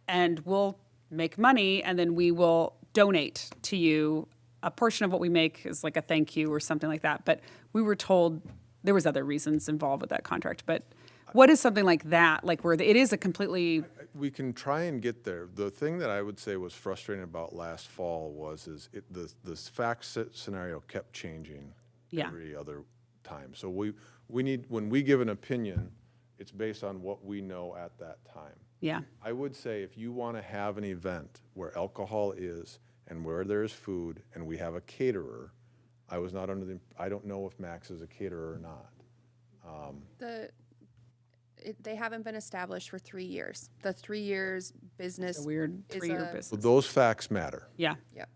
and we'll make money, and then we will donate to you. A portion of what we make is like a thank you or something like that. But we were told there was other reasons involved with that contract. But What is something like that, like where it is a completely,
We can try and get there. The thing that I would say was frustrating about last fall the fact scenario kept changing
Yeah.
every other time. So we need, when we give an opinion, it's based on what we know at that time.
yeah,
I would say if you want to have an event where alcohol is and where there's food and we have a caterer, I don't know if Max is a caterer or not.
They haven't been established for 3 years. The 3 years business
a weird
is
3-year
So
business.
those facts matter.
Yeah,
Yep.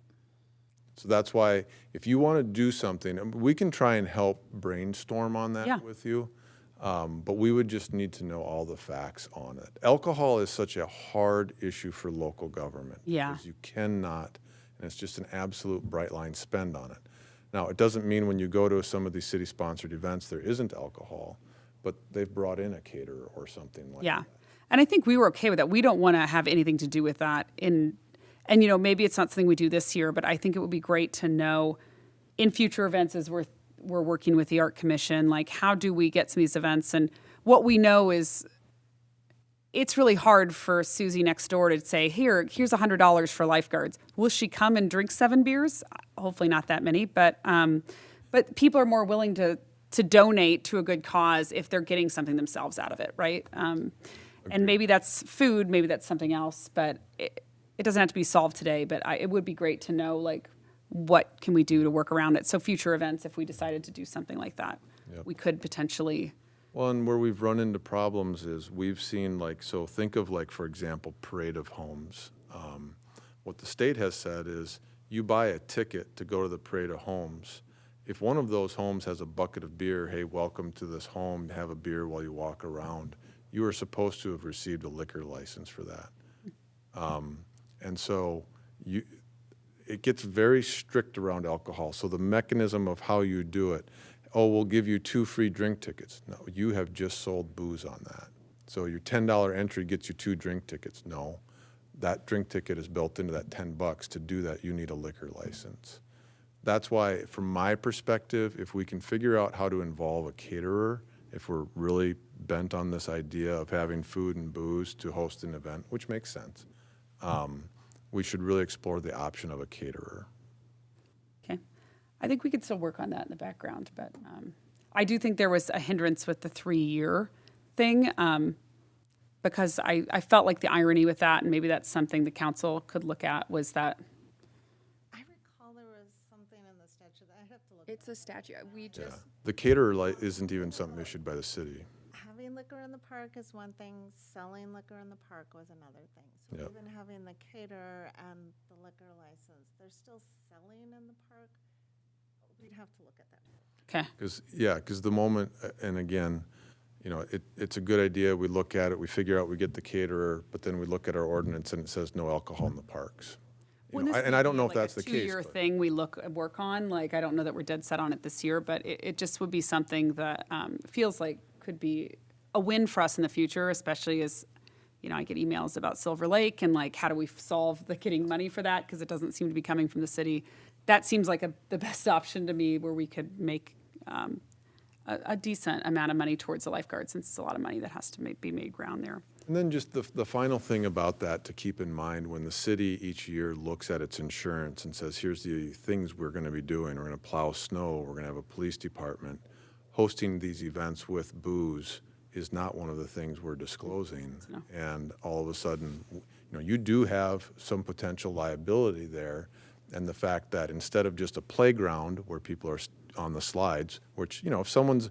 So that's why if you want to do something, we can try and help brainstorm on
Yeah.
that with you. But we would just need to know all the facts on it. Alcohol is such a hard issue for local government.
Yeah.
Because you cannot, and it's just an absolute bright line spend on it. Now, it doesn't mean when you go to some of these city-sponsored events, there isn't alcohol, but they've brought in a caterer or something like
yeah.
that.
And I think we were okay with that. We don't want to have anything to do with that and maybe it's not something we do this year, but I think it would be great to know in future events as we're working with the Art Commission, like how do we get some of these events? And what we know is it's really hard for Susie next door to say, here's $100 for lifeguards. Will she come and drink 7 beers? Hopefully not that many, but people are more willing to donate to a good cause if they're getting something themselves out of it, right? And maybe that's food, maybe that's something else, but it doesn't have to be solved today, but it would be great to know, like, what can we do to work around it? So future events, if we decided to do something like that, we could potentially,
Well, and where we've run into problems is we've seen so think of for example, Parade of Homes. What the state has said is you buy a ticket to go to the Parade of Homes. If one of those homes has a bucket of beer, hey, welcome to this home, have a beer while you walk around, you are supposed to have received a liquor license for that. And so it gets very strict around alcohol. So the mechanism of how you do it, we'll give you 2 free drink tickets. No, you have just sold booze on that. So your $10 entry gets you 2 drink tickets. No, that drink ticket is built into that $10. To do that, you need a liquor license. That's why, from my perspective, if we can figure out how to involve a caterer, if we're really bent on this idea of having food and booze to host an event, which makes sense, we should really explore the option of a caterer.
okay. I think we could still work on that in the background, but I do think there was a hindrance with the 3-year thing because I felt like the irony with that, and maybe that's something the council could look at, was that,
I recall there was something in the statute. I have to look.
It's a statute. We
Yeah.
just,
The caterer isn't even something issued by the city.
Having liquor in the park is one thing, selling liquor in the park was another thing. So
Yep.
even having the caterer and the liquor license, they're still selling in the park. We'd have to look at that.
okay,
Because the moment, and again, it's a good idea, we look at it, we figure out we get the caterer, but then we look at our ordinance and it says no alcohol in the parks. And I don't know if that's the case.
2-year
but-
thing we work on, like, I don't know that we're dead set on it this year, but it just would be something that feels like could be a win for us in the future, especially as, I get emails about Silver Lake and like, how do we solve the getting money for that? Because it doesn't seem to be coming from the city. That seems like the best option to me, where we could make a decent amount of money towards the lifeguard, since it's a lot of money that has to be made ground there.
And then just the final thing about that to keep in mind, when the city each year looks at its insurance and says, here's the things we're going to be doing, we're going to plow snow, we're going to have a police department, hosting these events with booze is not one of the things we're disclosing.
No.
And all of a sudden, you do have some potential liability there. And the fact that instead of just a playground where people are on the slides, which, if someone's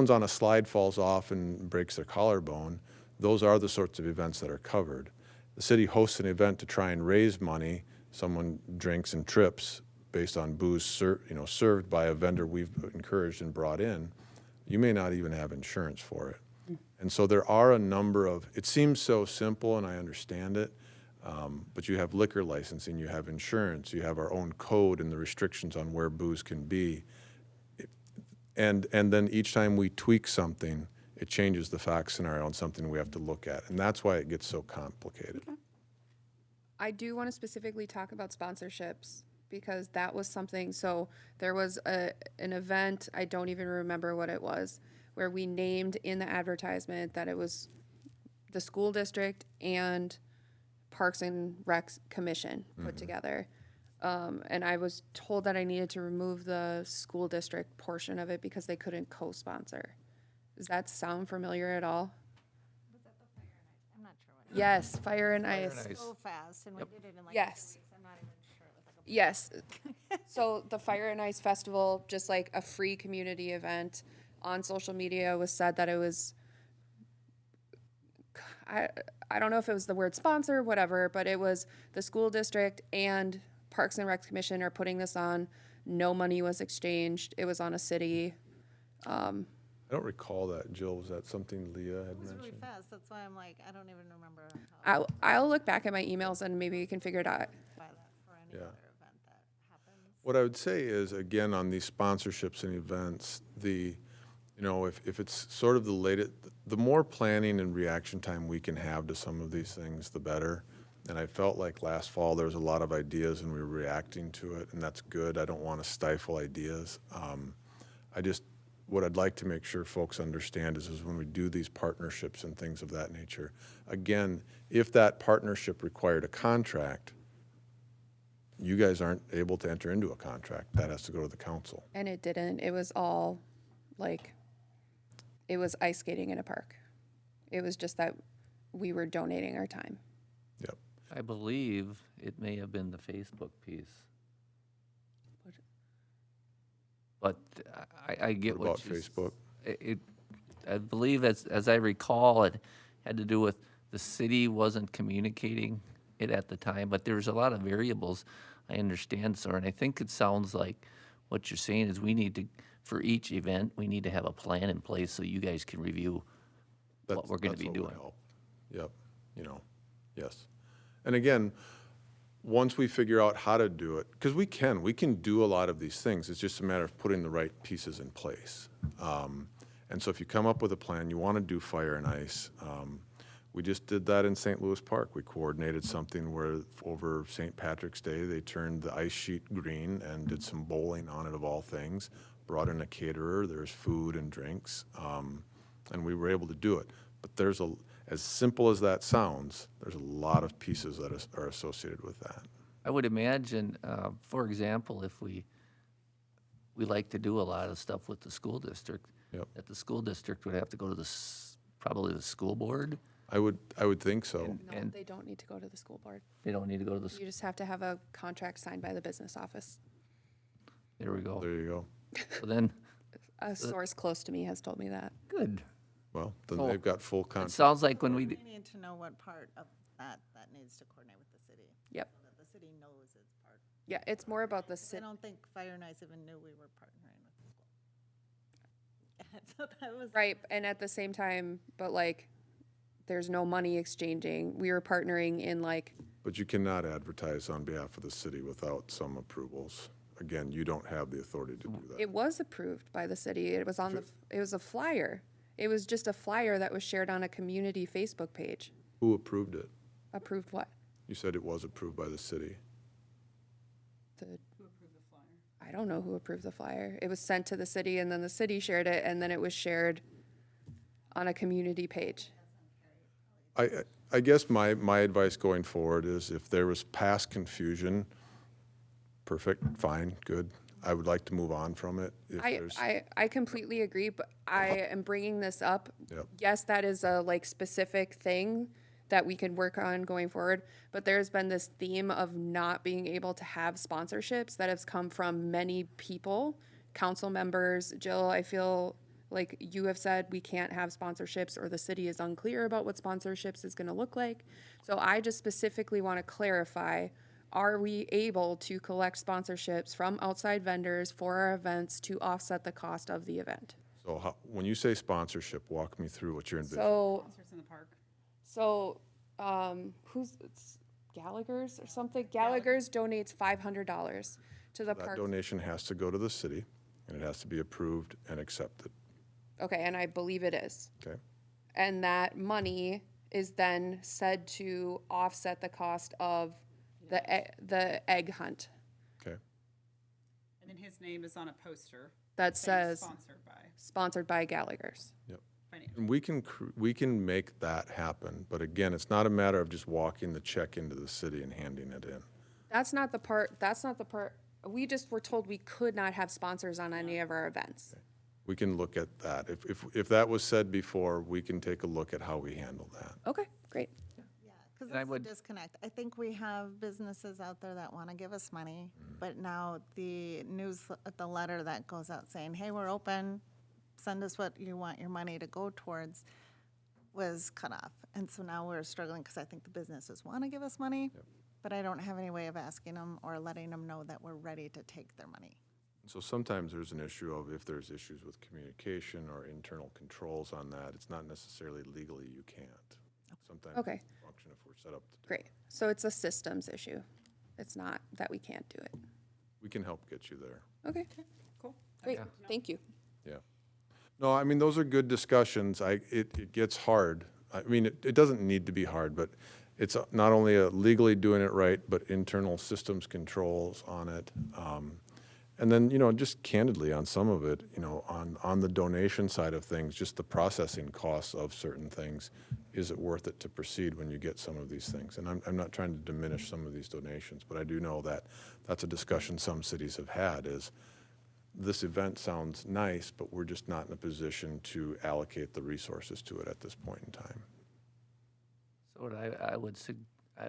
on a slide, falls off and breaks their collarbone, those are the sorts of events that are covered. The city hosts an event to try and raise money. Someone drinks and trips based on booze served by a vendor we've encouraged and brought in. You may not even have insurance for it. And so there are a number of, it seems so simple and I understand it, but you have liquor licensing, you have insurance, you have our own code and the restrictions on where booze can be. And then each time we tweak something, it changes the fact scenario on something we have to look at. And that's why it gets so complicated.
I do want to specifically talk about sponsorships, because that was something, so there was an event, I don't even remember what it was, where we named in the advertisement that it was the school district and Parks and Recs Commission put together. And I was told that I needed to remove the school district portion of it because they couldn't co-sponsor. Does that sound familiar at all?
I'm not sure what.
Yes, Fire and Ice.
Nice.
So fast, and we did it in like 2
Yes.
weeks. I'm not even sure. It was like a
Yes. So the Fire and Ice Festival, just like a free community event, on social media was said that it was, I don't know if it was the word sponsor, whatever, but it was the school district and Parks and Rec Commission are putting this on. No money was exchanged. It was on a city.
I don't recall that, Jill. Was that something Leah had
It was really
mentioned?
fast, that's why I'm like, I don't even remember how
I'll look back at my emails and maybe we can figure it out.
to buy that for any
Yeah.
other event that happens.
What I would say is, again, on these sponsorships and events, if it's sort of the latest, the more planning and reaction time we can have to some of these things, the better. And I felt like last fall, there was a lot of ideas and we were reacting to it, and that's good. I don't want to stifle ideas. What I'd like to make sure folks understand is when we do these partnerships and things of that nature, again, if that partnership required a contract, you guys aren't able to enter into a contract. That has to go to the council.
And it didn't. It was all like, it was ice skating in a park. It was just that we were donating our time.
Yep.
I believe it may have been the Facebook piece. But I get
What
what
about
you
Facebook?
I believe as I recall, it had to do with the city wasn't communicating it at the time, but there's a lot of variables. I understand, sir, and I think it sounds like what you're saying is we need to, for each event, we need to have a plan in place so you guys can review what
That's-
we're gonna
that's
be
what would
doing.
help. Yep, yes. And again, once we figure out how to do it, because we can do a lot of these things. It's just a matter of putting the right pieces in place. And so if you come up with a plan, you want to do Fire and Ice. We just did that in St. Louis Park. We coordinated something where over St. Patrick's Day, they turned the ice sheet green and did some bowling on it of all things, brought in a caterer, there's food and drinks, and we were able to do it. But as simple as that sounds, there's a lot of pieces that are associated with that.
I would imagine, for example, if we like to do a lot of stuff with the school district,
Yep.
that the school district would have to go to probably the school board.
I would think so.
No,
And-
they don't need to go to the school board.
They don't need to go to the,
You just have to have a contract signed by the business office.
there we go.
There you go.
So then,
A source close to me has told me that.
good.
Well, then
So,
they've got full
It
contract.
sounds like when we,
We need to know what part of that needs to coordinate with the city.
Yep.
So that the city knows its part.
Yeah, it's more about the
I
city.
don't think Fire and Ice even knew we were partnering with the school. So that was.
Right, and at the same time, but like, there's no money exchanging. We were partnering in like,
But you cannot advertise on behalf of the city without some approvals. Again, you don't have the authority to do that.
it was approved by the city. It was on it was a flyer. It was just a flyer that was shared on a community Facebook page.
Who approved it?
Approved what?
You said it was approved by the city.
I don't know who approved the flyer. It was sent to the city and then the city shared it and then it was shared on a community page.
I guess my advice going forward is if there was past confusion, perfect, fine, good. I would like to move on from it. If there's,
I completely agree, but I am bringing this up.
Yep.
Yes, that is a like specific thing that we can work on going forward, but there's been this theme of not being able to have sponsorships that has come from many people, council members. Jill, I feel like you have said we can't have sponsorships or the city is unclear about what sponsorships is gonna look like. So I just specifically wanna clarify, are we able to collect sponsorships from outside vendors for our events to offset the cost of the event?
so when you say sponsorship, walk me through what you're envisioning.
So, who's, it's Gallagher's or something? Gallagher's donates $500 to the
That
park.
donation has to go to the city, and it has to be approved and accepted,
Okay, and I believe it is.
okay?
And that money is then said to offset the cost of the egg hunt.
Okay,
And then his name is on a poster
that says sponsored by Gallagher's.
And we can make that happen, but again, it's not a matter of just walking the check into the city and handing it in.
That's not the part, we just were told we could not have sponsors on any of our events.
We can look at that. If that was said before, we can take a look at how we handle that.
Okay, great.
Yeah, because
And I
that's the
would-
disconnect. I think we have businesses out there that want to give us money, but now the the letter that goes out saying, hey, we're open, send us what you want your money to go towards, was cut off. And so now we're struggling because I think the businesses want to give us money, but I don't have any way of asking them or letting them know that we're ready to take their money.
So sometimes there's an issue of if there's issues with communication or internal controls on that, it's not necessarily legally you can't. Sometimes
Okay.
it's a function if we're set up to do.
Great. So it's a systems issue. It's not that we can't do it.
We can help get you there.
Okay. Cool. Great, thank you.
Yeah. No, I mean, those are good discussions. It gets hard. I mean, it doesn't need to be hard, but it's not only legally doing it right, but internal systems controls on it. And then, just candidly on some of it, on the donation side of things, just the processing costs of certain things, is it worth it to proceed when you get some of these things? And I'm not trying to diminish some of these donations, but I do know that that's a discussion some cities have had is, this event sounds nice, but we're just not in a position to allocate the resources to it at this point in time.
So what I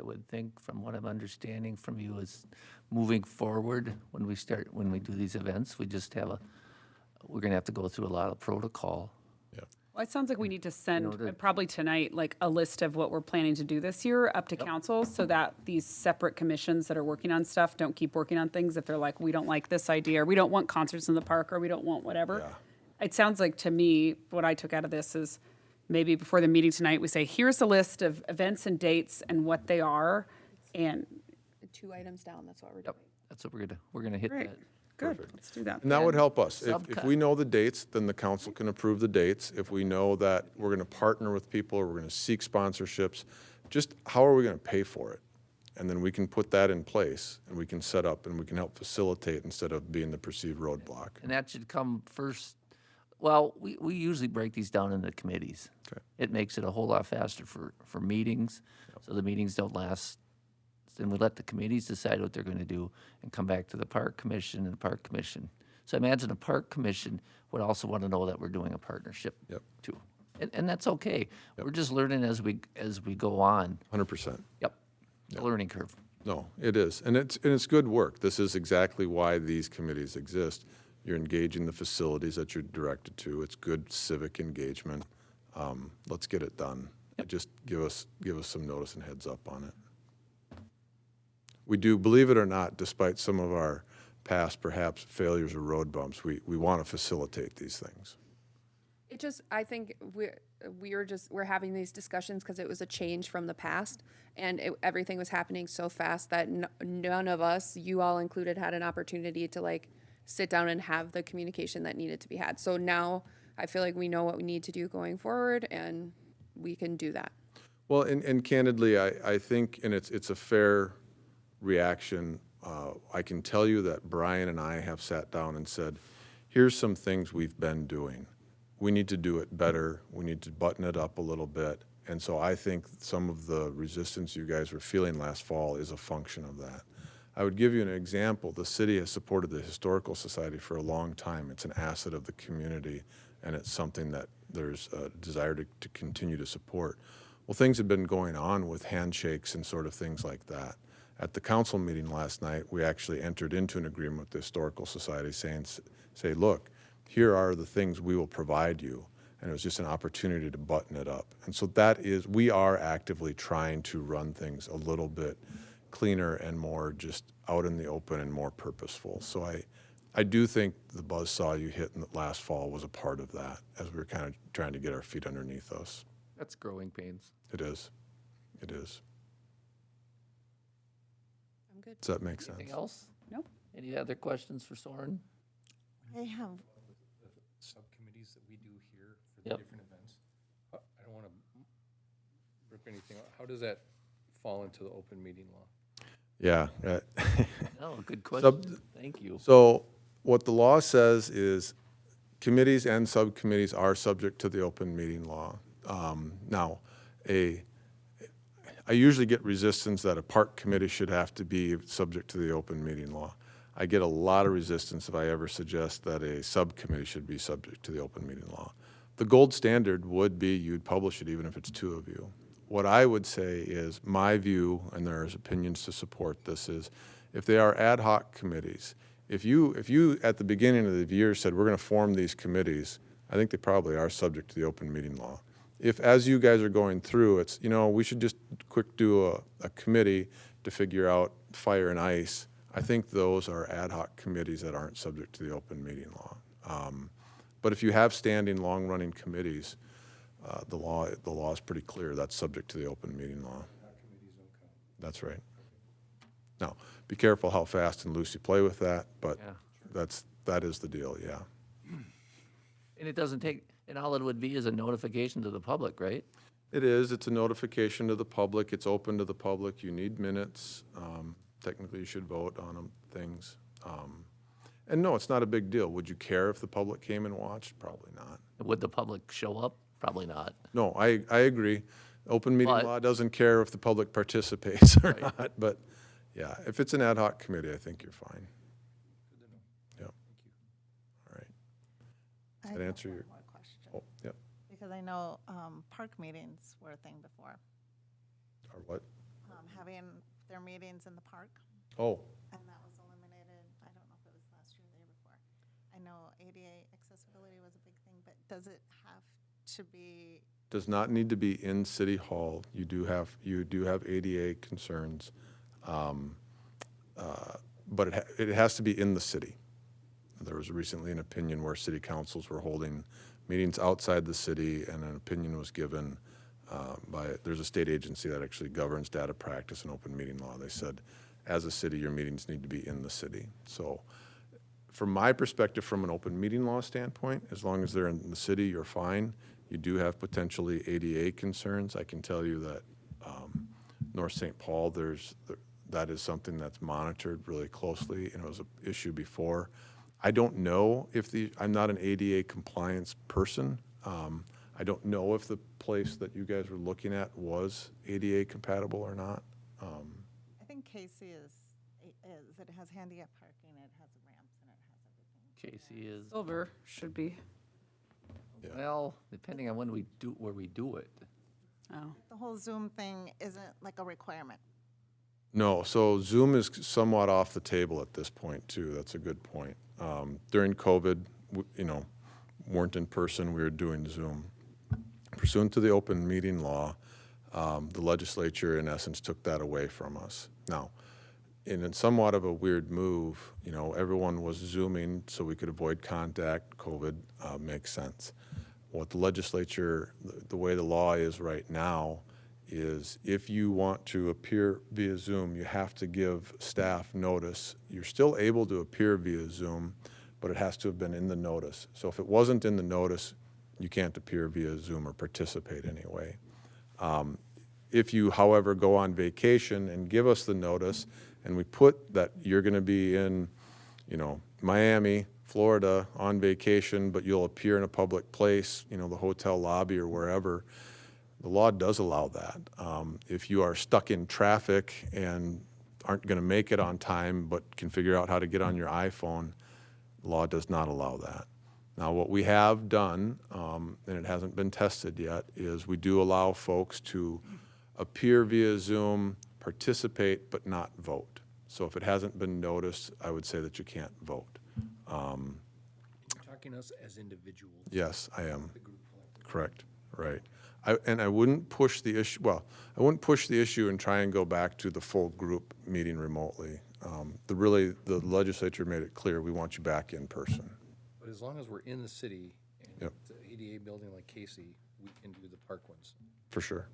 would think, from what I'm understanding from you, is moving forward, when we do these events, we're gonna have to go through a lot of protocol.
Well, it sounds like we need to send,
order-
probably tonight, like a list of what we're planning to do this year up to council so that these separate commissions that are working on stuff don't keep working on things if they're like, we don't like this idea, or we don't want concerts in the park, or we don't want whatever.
Yeah.
It sounds like to me, what I took out of this is maybe before the meeting tonight, we say, here's a list of events and dates and what they are. And
2 items down, that's what we're doing.
Yep, that's what we're gonna hit
Great.
that.
good, let's do that.
And that would help us. If
Subcut.
we know the dates, then the council can approve the dates. If we know that we're going to partner with people, or we're going to seek sponsorships, just how are we going to pay for it? And then we can put that in place, and we can set up, and we can help facilitate instead of being the perceived roadblock.
And that should come first. Well, we usually break these down into committees.
Okay.
It makes it a whole lot faster for meetings, so the meetings don't last. Then we let the committees decide what they're gonna do and come back to the park commission and the park commission. So I imagine the park commission would also wanna know that we're doing a partnership
Yep.
too. And that's okay. We're just learning as we go on.
100%.
Yep, the learning curve.
No, it is. And it's good work. This is exactly why these committees exist. You're engaging the facilities that you're directed to. It's good civic engagement. Let's get it done. Just give us some notice and heads up on it. We do, believe it or not, despite some of our past perhaps failures or road bumps, we want to facilitate these things.
It just, I think we're having these discussions because it was a change from the past, and everything was happening so fast that none of us, you all included, had an opportunity to like sit down and have the communication that needed to be had. So now I feel like we know what we need to do going forward, and we can do that.
Well, and candidly, I think, and it's a fair reaction. I can tell you that Brian and I have sat down and said, here's some things we've been doing. We need to do it better. We need to button it up a little bit. And so I think some of the resistance you guys were feeling last fall is a function of that. I would give you an example. The city has supported the Historical Society for a long time. It's an asset of the community, and it's something that there's a desire to continue to support. Well, things have been going on with handshakes and sort of things like that. At the council meeting last night, we actually entered into an agreement with the Historical Society say, look, here are the things we will provide you. And it was just an opportunity to button it up. And so we are actively trying to run things a little bit cleaner and more just out in the open and more purposeful. So I do think the buzzsaw you hit in the last fall was a part of that, as we were kind of trying to get our feet underneath us.
That's growing pains.
It is. It is.
I'm good.
Does that make sense?
Anything else?
Nope.
Any other questions for Soren?
I have,
Subcommittees that we do here for the
Yep.
different events. I don't want to rip anything out. How does that fall into the open meeting law?
Yeah.
No, good question. Thank you.
So what the law says is committees and subcommittees are subject to the open meeting law. Now, I usually get resistance that a park committee should have to be subject to the open meeting law. I get a lot of resistance if I ever suggest that a subcommittee should be subject to the open meeting law. The gold standard would be you'd publish it even if it's two of you. What I would say is my view, and there's opinions to support this, is if they are ad hoc committees, if you at the beginning of the year said we're going to form these committees, I think they probably are subject to the open meeting law. If as you guys are going through, it's, we should just quick do a committee to figure out fire and ice, I think those are ad hoc committees that aren't subject to the open meeting law. But if you have standing, long-running committees, the law is pretty clear. That's subject to the open meeting law. That's right. Now, be careful how fast and loose you play with that, but
Yeah.
that is the deal, yeah.
And it doesn't take, and all it would be is a notification to the public, right?
It is. It's a notification to the public. It's open to the public. You need minutes. Technically, you should vote on them, things. And no, it's not a big deal. Would you care if the public came and watched? Probably not.
Would the public show up? Probably not.
No, I agree. Open meeting
But-
law doesn't care if the public participates or
Right.
not, but yeah, if it's an ad hoc committee, I think you're fine. Yep. All right.
I
that
have
answer
one
your-
more question,
Oh, yep.
because I know park meetings were a thing before,
Or what?
having their meetings in the park,
Oh,
and that was eliminated, I don't know if it was last year or the year before. I know ADA accessibility was a big thing, but does it have to be,
does not need to be in City Hall. You do have ADA concerns, but it has to be in the city. There was recently an opinion where city councils were holding meetings outside the city, and an opinion was given there's a state agency that actually governs data practice and open meeting law. They said, as a city, your meetings need to be in the city. So from my perspective, from an open meeting law standpoint, as long as they're in the city, you're fine. You do have potentially ADA concerns. I can tell you that North St. Paul, that is something that's monitored really closely, and it was an issue before. I don't know if I'm not an ADA compliance person. I don't know if the place that you guys were looking at was ADA compatible or not.
I think Casey is, it has handicap parking, it has ramps, and it has everything.
Casey is,
Silver should be.
well, depending on where we do it.
Oh.
The whole Zoom thing isn't like a requirement.
No, so Zoom is somewhat off the table at this point, too. That's a good point. During COVID, weren't in person, we were doing Zoom. Pursuant to the open meeting law, the legislature, in essence, took that away from us. Now, in somewhat of a weird move, everyone was Zooming so we could avoid contact. COVID makes sense. What the legislature, the way the law is right now, is if you want to appear via Zoom, you have to give staff notice. You're still able to appear via Zoom, but it has to have been in the notice. So if it wasn't in the notice, you can't appear via Zoom or participate anyway. If you, however, go on vacation and give us the notice, and we put that you're going to be in, Miami, Florida on vacation, but you'll appear in a public place, the hotel lobby or wherever, the law does allow that. If you are stuck in traffic and aren't going to make it on time but can figure out how to get on your iPhone, the law does not allow that. Now, what we have done, and it hasn't been tested yet, is we do allow folks to appear via Zoom, participate, but not vote. So if it hasn't been noticed, I would say that you can't vote.
Talking us as individuals.
Yes, I am.
The group collective.
Correct, right. I wouldn't push the issue, I wouldn't push the issue and try and go back to the full group meeting remotely. The legislature made it clear, we want you back in person.
But as long as we're in the city and
Yep.
it's an ADA building like Casey, we can do the park ones.
For sure.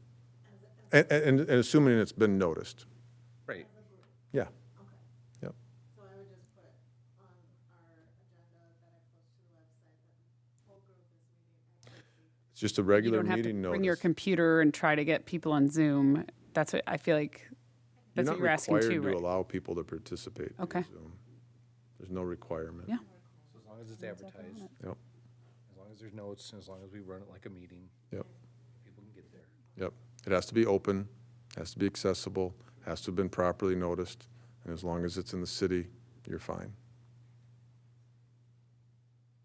And assuming it's been noticed.
Right.
Yeah. Yep.
So I would just put on our agenda that I post to the website that the whole group is meeting at Casey.
It's just a
You
regular
don't have to
meeting notice.
bring your computer and try to get people on Zoom. That's what I feel like, that's what you're asking
You're
too,
not required
right?
to allow people to participate via
Okay.
Zoom. There's no requirement.
Yeah.
as it's advertised,
Yep,
as long as there's notes, and as long as we run it like a meeting,
yep,
people can get there.
yep. It has to be open, has to be accessible, has to have been properly noticed, and as long as it's in the city, you're fine.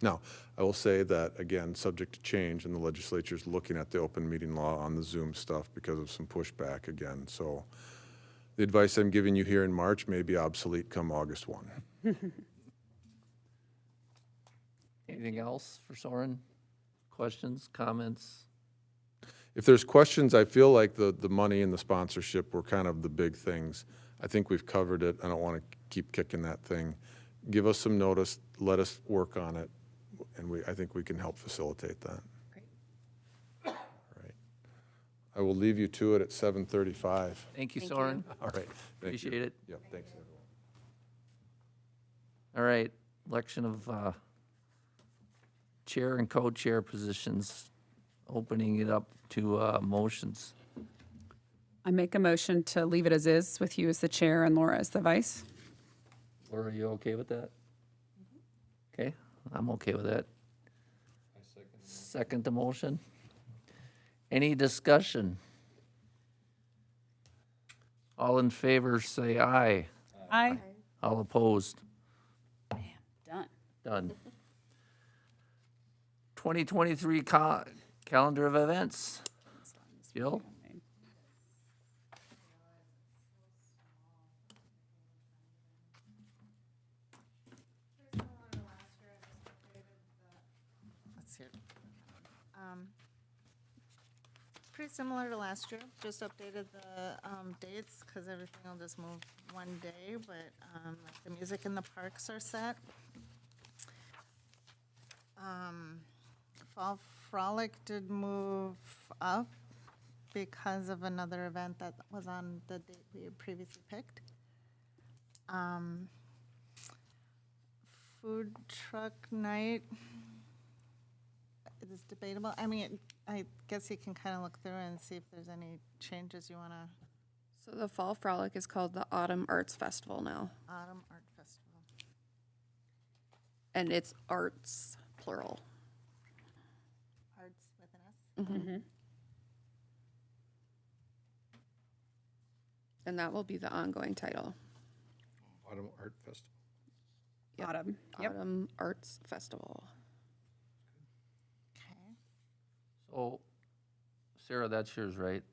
Now, I will say that, again, subject to change, and the legislature's looking at the open meeting law on the Zoom stuff because of some pushback again. So the advice I'm giving you here in March may be obsolete come August 1.
Anything else for Soren? Questions, comments?
If there's questions, I feel like the money and the sponsorship were kind of the big things. I think we've covered it. I don't want to keep kicking that thing. Give us some notice, let us work on it, and I think we can help facilitate that.
Great.
All right. I will leave you to it at 7:35.
Thank you,
Thank you.
Soren.
All right. Thank you.
Appreciate it.
Yep, thanks, everyone.
All right, election of chair and co-chair positions, opening it up to motions.
I make a motion to leave it as is with you as the chair and Laura as the vice.
Laura, are you okay with that? Okay, I'm okay with that. Second the motion. Any discussion? All in favor, say aye.
Aye.
All opposed?
Done.
Done. 2023 calendar of events. Jill?
Let's see. Pretty similar to last year, just updated the dates, because everything will just move one day, but like the music in the parks are set. Fall Frolic did move up because of another event that was on the date we had previously picked. Food truck night is debatable. I mean, I guess you can kind of look through and see if there's any changes you want to,
So the Fall Frolic is called the Autumn Arts Festival now,
Autumn Art Festival.
and it's arts, plural.
Arts with an S?
And that will be the ongoing title.
Autumn Art Festival.
Yep.
Autumn. Yep.
Autumn Arts Festival.
Okay.
So, Sarah, that's yours, right?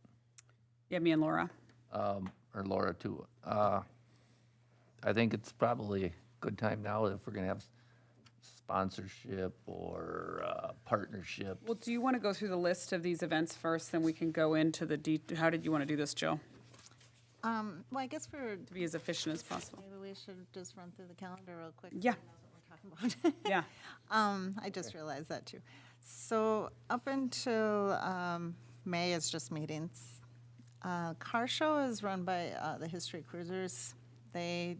Yeah, me and Laura.
Or Laura, too. I think it's probably a good time now if we're going to have sponsorship or partnership.
Well, do you want to go through the list of these events first, then we can go into the how did you want to do this, Jill?
Well, I guess
To be as efficient as possible.
maybe we should just run through the calendar real quick. so
Yeah.
we know what we're talking about.
Yeah.
I just realized that too. So up until May is just meetings. Car show is run by the History Cruisers. They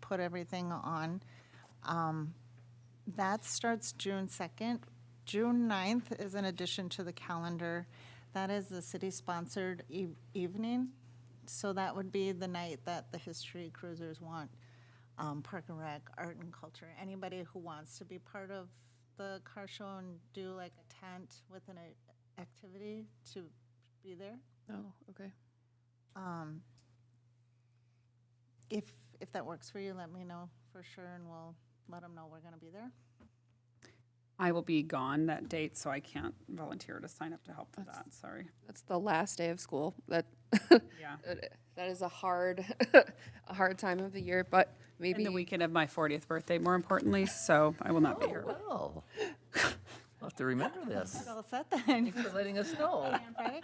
put everything on. That starts June 2nd. June 9th is an addition to the calendar. That is the city-sponsored evening. So that would be the night that the History Cruisers want Park and Rec, art and culture. Anybody who wants to be part of the car show and do like a tent with an activity to be there.
Oh, okay.
If that works for you, let me know for sure, and we'll let them know we're going to be there.
I will be gone that date, so I can't volunteer to sign up to help with that. Sorry.
That's the last day of school. That
Yeah.
that is a hard a hard time of the year, but maybe
And the weekend of my 40th birthday, more importantly, so I will not be here.
Well, I'll have to remember this.
All set then.
Thanks for letting us know.
Friday?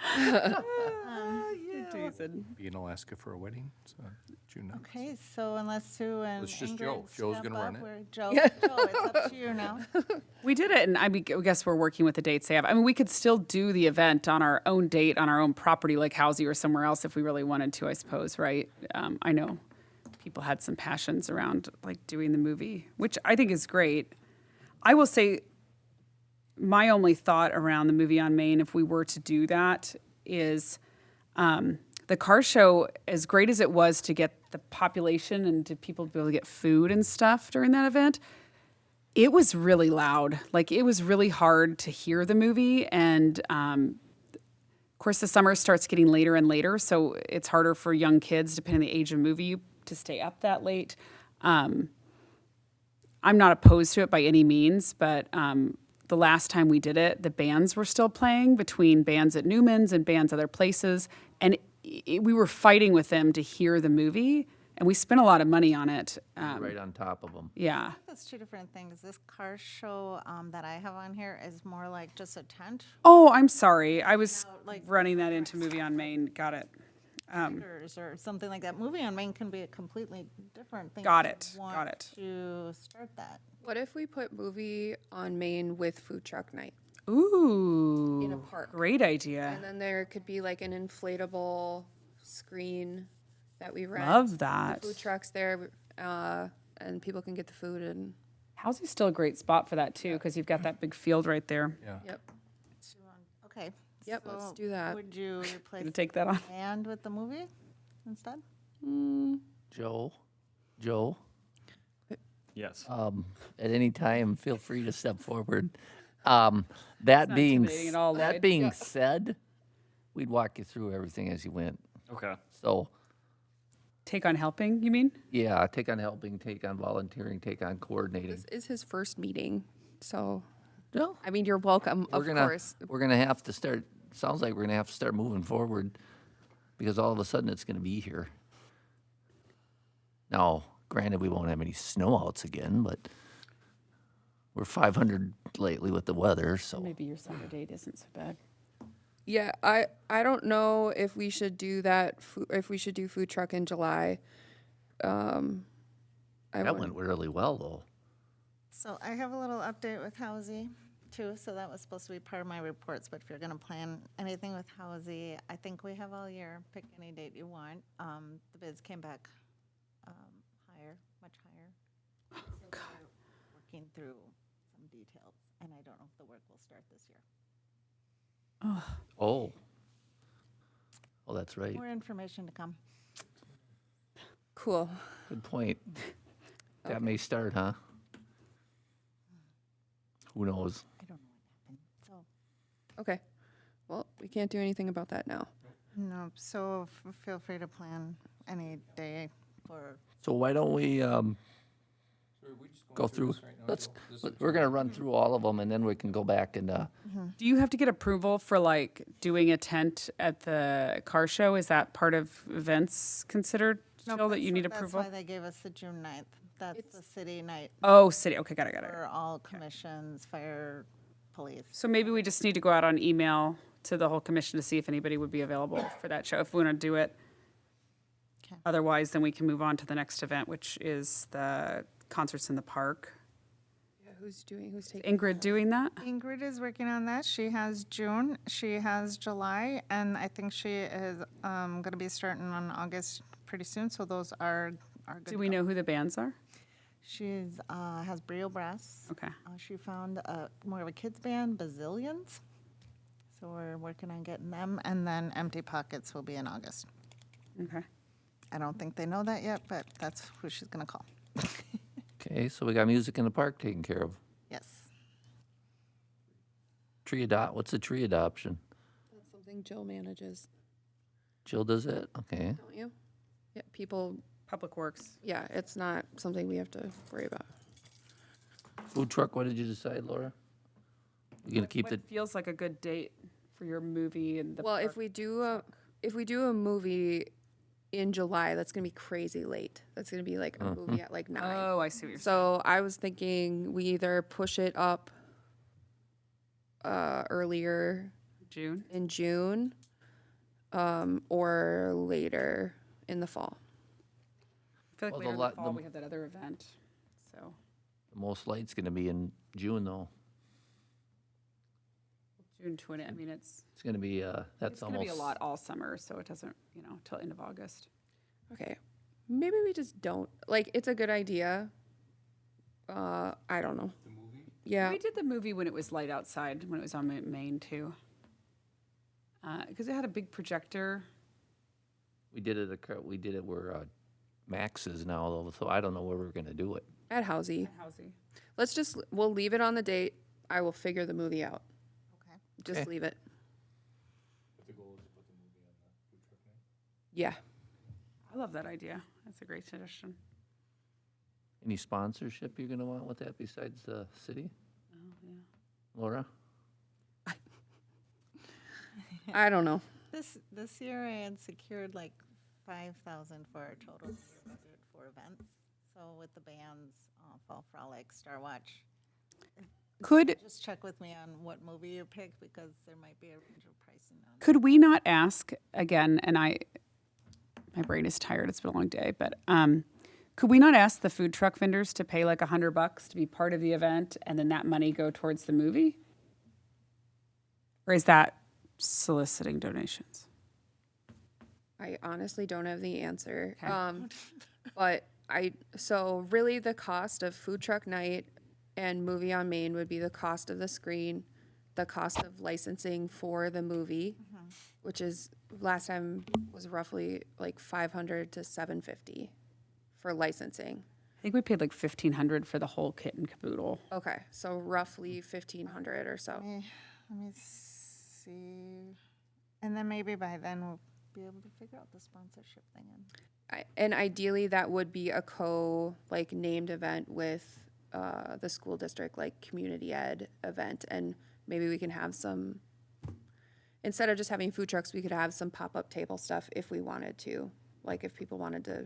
You're teasing.
Be in Alaska for a wedding, so June 9th.
Okay, so unless Sue and
It's just
Ingrid
Joe. Joe's
step
gonna run
up,
it.
Joe, it's up to you now.
We did it, and I guess we're working with the dates they have. I mean, we could still do the event on our own date, on our own property, like Housey or somewhere else, if we really wanted to, I suppose, right? I know people had some passions around, like, doing the movie, which I think is great. I will say, my only thought around the movie on Main, if we were to do that, is the car show, as great as it was to get the population and to people to be able to get food and stuff during that event, It was really loud. Like it was really hard to hear the movie, and of course the summer starts getting later and later, so it's harder for young kids, depending on the age of movie, to stay up that late. I'm not opposed to it by any means, but the last time we did it, the bands were still playing, between bands at Newman's and bands other places, and we were fighting with them to hear the movie, and we spent a lot of money on it.
Right on top of them.
Yeah.
That's two different things. This car show that I have on here is more like just a tent.
Oh, I'm sorry. I was
like-
running that into Movie on Main. Got it.
Or something like that. Movie on Main can be a completely different thing.
Got
if
it,
you want
got it.
To start that.
What if we put movie on Main with food truck night?
Ooh.
In a park.
Great idea.
And then there could be like an inflatable screen that we rent.
Love that.
Food trucks there, and people can get the food and,
Housley's still a great spot for that too, because you've got that big field right there.
yep.
Okay.
Yep, let's
so
do that.
Would you replace
Gonna take that on.
band with the movie instead?
Joe,
Yes.
at any time, feel free to step forward. That being,
intimidating at all,
that
Lloyd.
being said, we'd walk you through everything as you went.
Okay.
So,
Take on helping, you mean?
yeah, take on helping, take on volunteering, take on coordinating.
This is his first meeting, so,
No,
I mean, you're welcome, of course.
We're gonna have to start, sounds like we're gonna have to start moving forward because all of a sudden it's gonna be here. Now, granted, we won't have any snow outs again, but we're 500 lately with the weather, so.
Maybe your summer date isn't so bad.
Yeah, I don't know if we should do that, if we should do food truck in July. I
That
wouldn't-
went really well, though.
So I have a little update with Housy too. So that was supposed to be part of my reports, but if you're gonna plan anything with Housy, I think we have all year. Pick any date you want. The bids came back higher, much higher. So we're working through some details, and I don't know if the work will start this year.
Oh. Oh, that's right.
More information to come.
Cool.
Good point. That may start, huh? Who knows?
I don't know what happened. So,
Okay. Well, we can't do anything about that now.
no, so feel free to plan any day for,
So why don't we
So are we just
go
going
through,
this right now?
let's,
This is-
we're gonna run through all of them and then we can go back and,
Do you have to get approval for like doing a tent at the car show? Is that part of events considered,
no,
Jill, that you need
that's
approval?
why they gave us the June 9th. That's the city night
Oh, city. Okay, got it.
for all commissions, fire, police.
So maybe we just need to go out on email to the whole commission to see if anybody would be available for that show, if we want to do it.
'Kay.
Otherwise, then we can move on to the next event, which is the concerts in the park.
Yeah, who's taking?
Ingrid doing that?
Ingrid is working on that. She has June, she has July, and I think she is going to be starting on August pretty soon, so those are good.
Do we know who the bands are?
She's, has Brio Brass.
Okay.
She found more of a kids band, Bazillions. So we're working on getting them, and then Empty Pockets will be in August.
Okay.
I don't think they know that yet, but that's who she's gonna call.
okay, so we got music in the park taken care of.
Yes.
What's a tree adoption?
That's something Jill manages,
Jill does it? Okay.
don't you? Yeah, people,
Public Works.
yeah, it's not something we have to worry about.
Food truck, what did you decide, Laura? You gonna keep
What
the,
feels like a good date for your movie and the
Well, if
park?
we do a movie in July, that's gonna be crazy late. That's gonna be like a movie at like 9.
Oh, I see what you're saying.
So I was thinking we either push it up earlier
June.
in June, or later in the fall.
I feel like
Well,
later in
the
the fall,
the-
we have that other event, so.
the most light's gonna be in June, though.
June 20, I mean, it's
It's gonna be, that's
it's gonna
almost.
be a lot all summer, so it doesn't, till end of August.
Okay, maybe we just don't, like, it's a good idea. I don't know.
The movie?
Yeah,
We did the movie when it was light outside, when it was on Main too. Because it had a big projector.
We did it where maxes now, though, so I don't know where we're gonna do it.
At Housey.
Housing.
We'll leave it on the date. I will figure the movie out.
Okay.
Just
Okay.
leave it.
But the goal is to put the movie on the food truck night.
Yeah.
I love that idea. That's a great suggestion.
Any sponsorship you're gonna want with that besides the city? Laura?
I don't know.
This year I had secured like 5,000 for our total budget for events. So with the bands, Fall Frolic, Star Watch.
Could
Just check with me on what movie you pick because there might be a range of pricing on it.
Could we not ask again, and my brain is tired, it's been a long day, but could we not ask the food truck vendors to pay like $100 to be part of the event and then that money go towards the movie? Or is that soliciting donations?
I honestly don't have the answer. But so really the cost of food truck night and movie on Main would be the cost of the screen, the cost of licensing for the movie, which is last time was roughly like $500 to $750 for licensing.
I think we paid like $1,500 for the whole kit and caboodle.
Okay, so roughly $1,500 or so.
Let me see. And then maybe by then we'll be able to figure out the sponsorship thing.
And ideally, that would be a named event with the school district, like community ed event. And maybe we can have some, instead of just having food trucks, we could have some pop-up table stuff if we wanted to. Like if people wanted to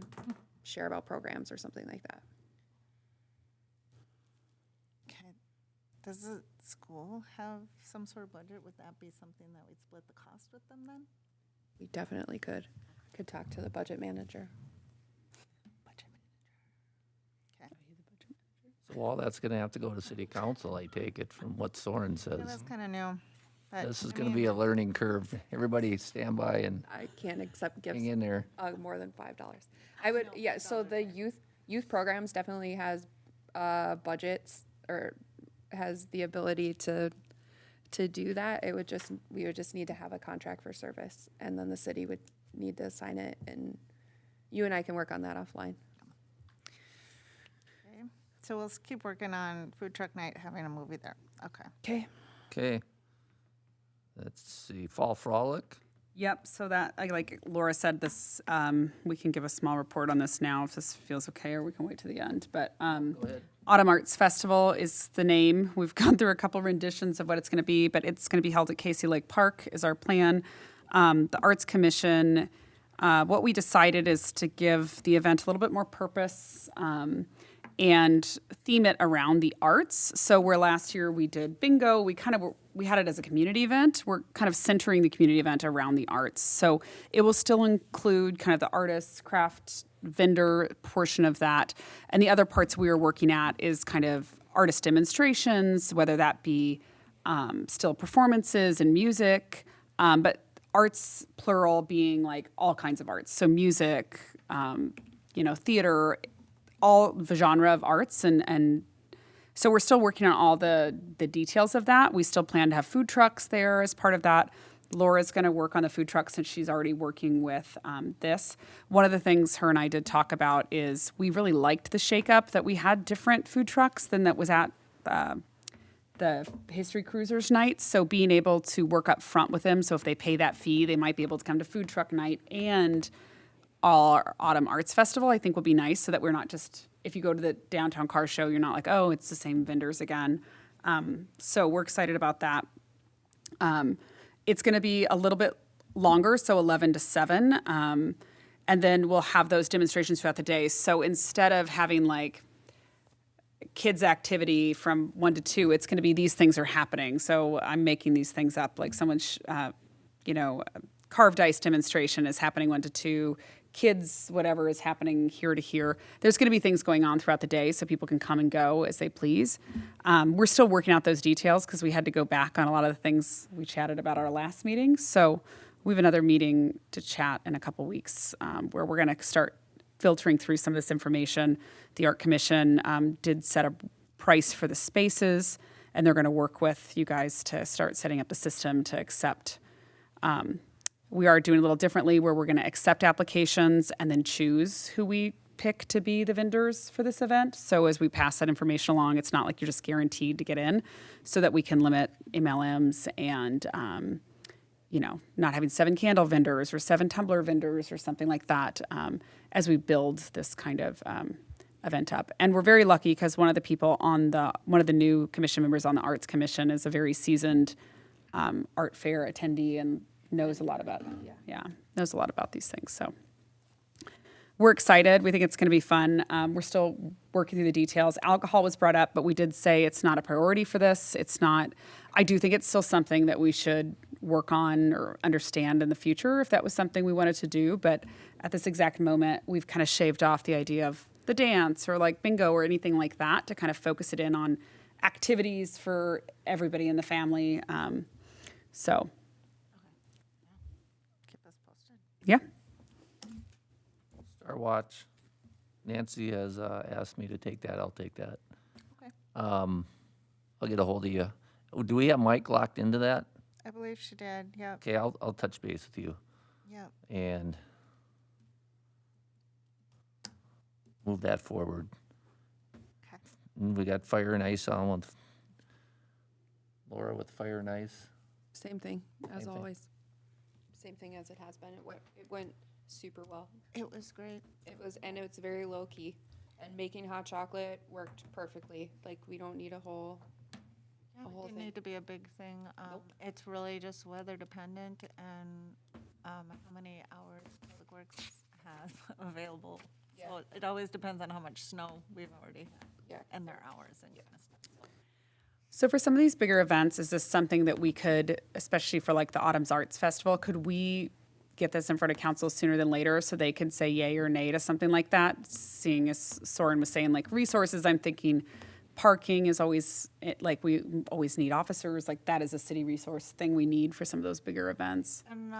share about programs or something like that.
Okay. Does the school have some sort of budget? Would that be something that we'd split the cost with them then?
We definitely could talk to the budget manager.
Budget manager. Okay.
So all that's gonna have to go to city council, I take it, from what Soren
Yeah, that's
says.
kind of new. But,
This is
I
gonna
mean,
be a learning curve. Everybody stand by and
I can't accept gifts
hang in there.
more than $5. I would, yeah, so the youth programs definitely has budgets or has the ability to do that. We would just need to have a contract for service, and then the city would need to sign it, and you and I can work on that offline.
Okay. So we'll keep working on food truck night, having a movie there. Okay.
Okay.
Okay. Let's see, Fall Frolic?
Yep, so that, like Laura said, this, we can give a small report on this now if this feels okay, or we can wait to the end. But Autumn Arts Festival is the name. We've gone through a couple renditions of what it's going to be, but it's going to be held at Casey Lake Park is our plan. The Arts Commission, what we decided is to give the event a little bit more purpose and theme it around the arts. So where last year we did bingo, we had it as a community event. We're kind of centering the community event around the arts. So it will still include kind of the artists, craft, vendor portion of that. And the other parts we are working at is kind of artist demonstrations, whether that be still performances and music, but arts plural being like all kinds of arts. So music, theater, all the genre of arts, and so we're still working on all the details of that. We still plan to have food trucks there as part of that. Laura's going to work on the food trucks since she's already working with this. One of the things her and I did talk about is we really liked the shakeup that we had different food trucks than that was at the History Cruisers night. So being able to work up front with them, so if they pay that fee, they might be able to come to food truck night and our Autumn Arts Festival, I think will be nice, so that we're not just, if you go to the downtown car show, you're not like, oh, it's the same vendors again. So we're excited about that. It's going to be a little bit longer, so 11 to 7. And then we'll have those demonstrations throughout the day. So instead of having like kids activity from 1 to 2, it's going to be these things are happening. So I'm making these things up, like someone's, carved ice demonstration is happening 1 to 2. Kids, whatever is happening here to here. There's going to be things going on throughout the day so people can come and go as they please. We're still working out those details because we had to go back on a lot of the things we chatted about our last meeting. So we have another meeting to chat in a couple weeks where we're going to start filtering through some of this information. The Art Commission did set a price for the spaces, and they're going to work with you guys to start setting up a system to accept. We are doing a little differently where we're going to accept applications and then choose who we pick to be the vendors for this event. So as we pass that information along, it's not like you're just guaranteed to get in, so that we can limit MLMs and, not having 7 candle vendors or 7 tumbler vendors or something like that, as we build this kind of event up. And we're very lucky because one of the new commission members on the Arts Commission is a very seasoned art fair attendee and knows a lot about knows a lot about these things. So we're excited. We think it's going to be fun. We're still working through the details. Alcohol was brought up, but we did say it's not a priority for this. It's not. I do think it's still something that we should work on or understand in the future if that was something we wanted to do. But at this exact moment, we've kind of shaved off the idea of the dance or like bingo or anything like that to kind of focus it in on activities for everybody in the family. So,
Keep us posted.
yeah.
Star Watch. Nancy has asked me to take that. I'll take that.
Okay.
I'll get a hold of you. Oh, do we have Mike locked into that?
I believe she did, yep,
Okay, I'll touch base with you
yep.
and move that forward.
Okay.
And we got Fire and Ice on with Laura with Fire and Ice.
Same thing, as
Same thing.
always. Same thing as it has been. It went super well.
It was great.
And it's very low key. And making hot chocolate worked perfectly. Like, we don't need a whole
It didn't
thing.
need to be a big thing. It's really just weather dependent and how many hours Public Works has available. So it always depends on how much snow we've already had.
Yeah.
And their hours and kind of stuff.
So for some of these bigger events, is this something that we could, especially for like the Autumn's Arts Festival, could we get this in front of council sooner than later so they can say yay or nay to something like that? Seeing as Soren was saying, like resources, I'm thinking parking is always, we always need officers, like that is a city resource thing we need for some of those bigger events,
And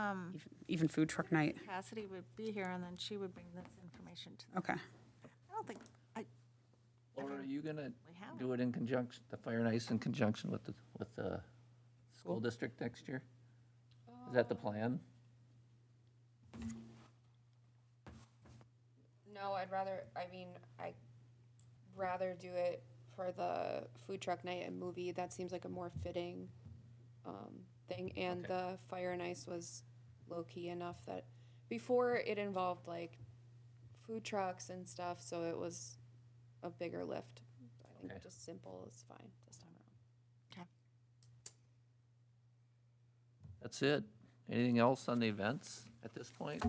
even food truck night.
Cassidy would be here and then she would bring this information to them.
Okay.
I don't think,
Laura, are you gonna
we have
do it in conjunction, the Fire and Ice in conjunction with the school district next year? Is that the plan?
No, I'd rather do it for the food truck night and movie. That seems like a more fitting thing. And
Okay.
the Fire and Ice was low key enough that before it involved like food trucks and stuff, so it was a bigger lift. I think
Okay.
just simple is fine this time around.
That's it. Anything else on the events at this point?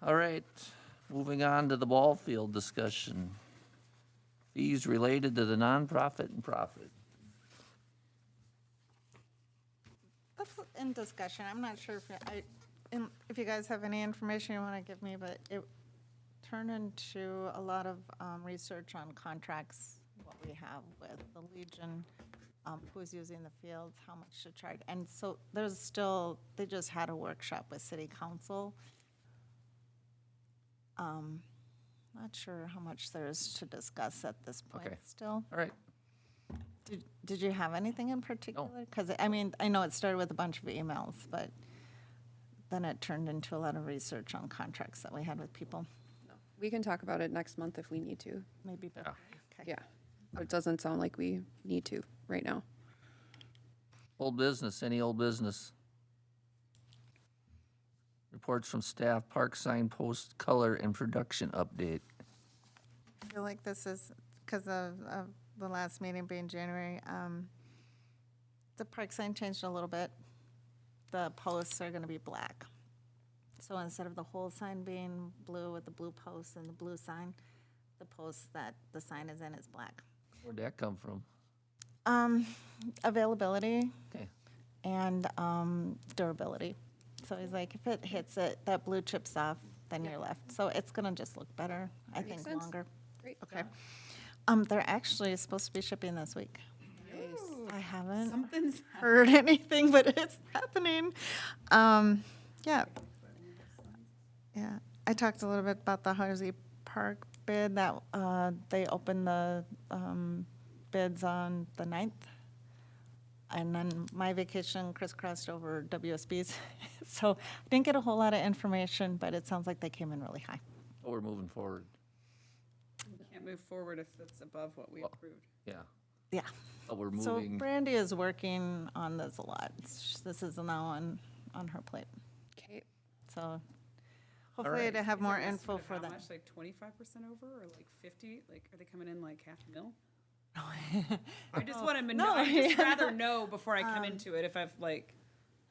All right, moving on to the ball field discussion. Fees related to the nonprofit and profit.
That's in discussion. I'm not sure if you guys have any information you want to give me, but it turned into a lot of research on contracts, what we have with the Legion, who's using the fields, how much to charge. And so they just had a workshop with city council. Not sure how much there is to discuss at this point
Okay.
still.
All right,
Did you have anything in particular? Because, I mean, I know it started with a bunch of emails, but then it turned into a lot of research on contracts that we had with people.
We can talk about it next month if we need to.
Maybe,
Yeah.
okay.
Yeah. But it doesn't sound like we need to right now.
old business, any old business? Reports from staff, park sign post color and production update.
I feel like this is, because of the last meeting being January, the park sign changed a little bit. The posts are gonna be black. So instead of the whole sign being blue with the blue posts and the blue sign, the post that the sign is in is black.
Where'd that come from?
Availability
Okay,
and durability. So he's like, if it hits it, that blue chips off, then you're left. So it's gonna just look better, I
Makes
think,
sense.
longer.
Great.
Okay. They're actually supposed to be shipping this week. I haven't heard anything, but it's happening. Yeah. Yeah. I talked a little bit about the Harsey Park bid that they opened the bids on the 9th. And then my vacation crisscrossed over WSB's. So I didn't get a whole lot of information, but it sounds like they came in really high.
Oh, we're moving forward.
Can't move forward if it's above what we approved.
Yeah.
Yeah.
Oh, we're
So
moving.
Brandy is working on this a lot. This is now on her plate.
Okay.
So hopefully
right.
to have more info for them.
Like 25% over or like 50? Like, are they coming in like half a mil? I just want to know. I'd just rather know before I come into it if I've like.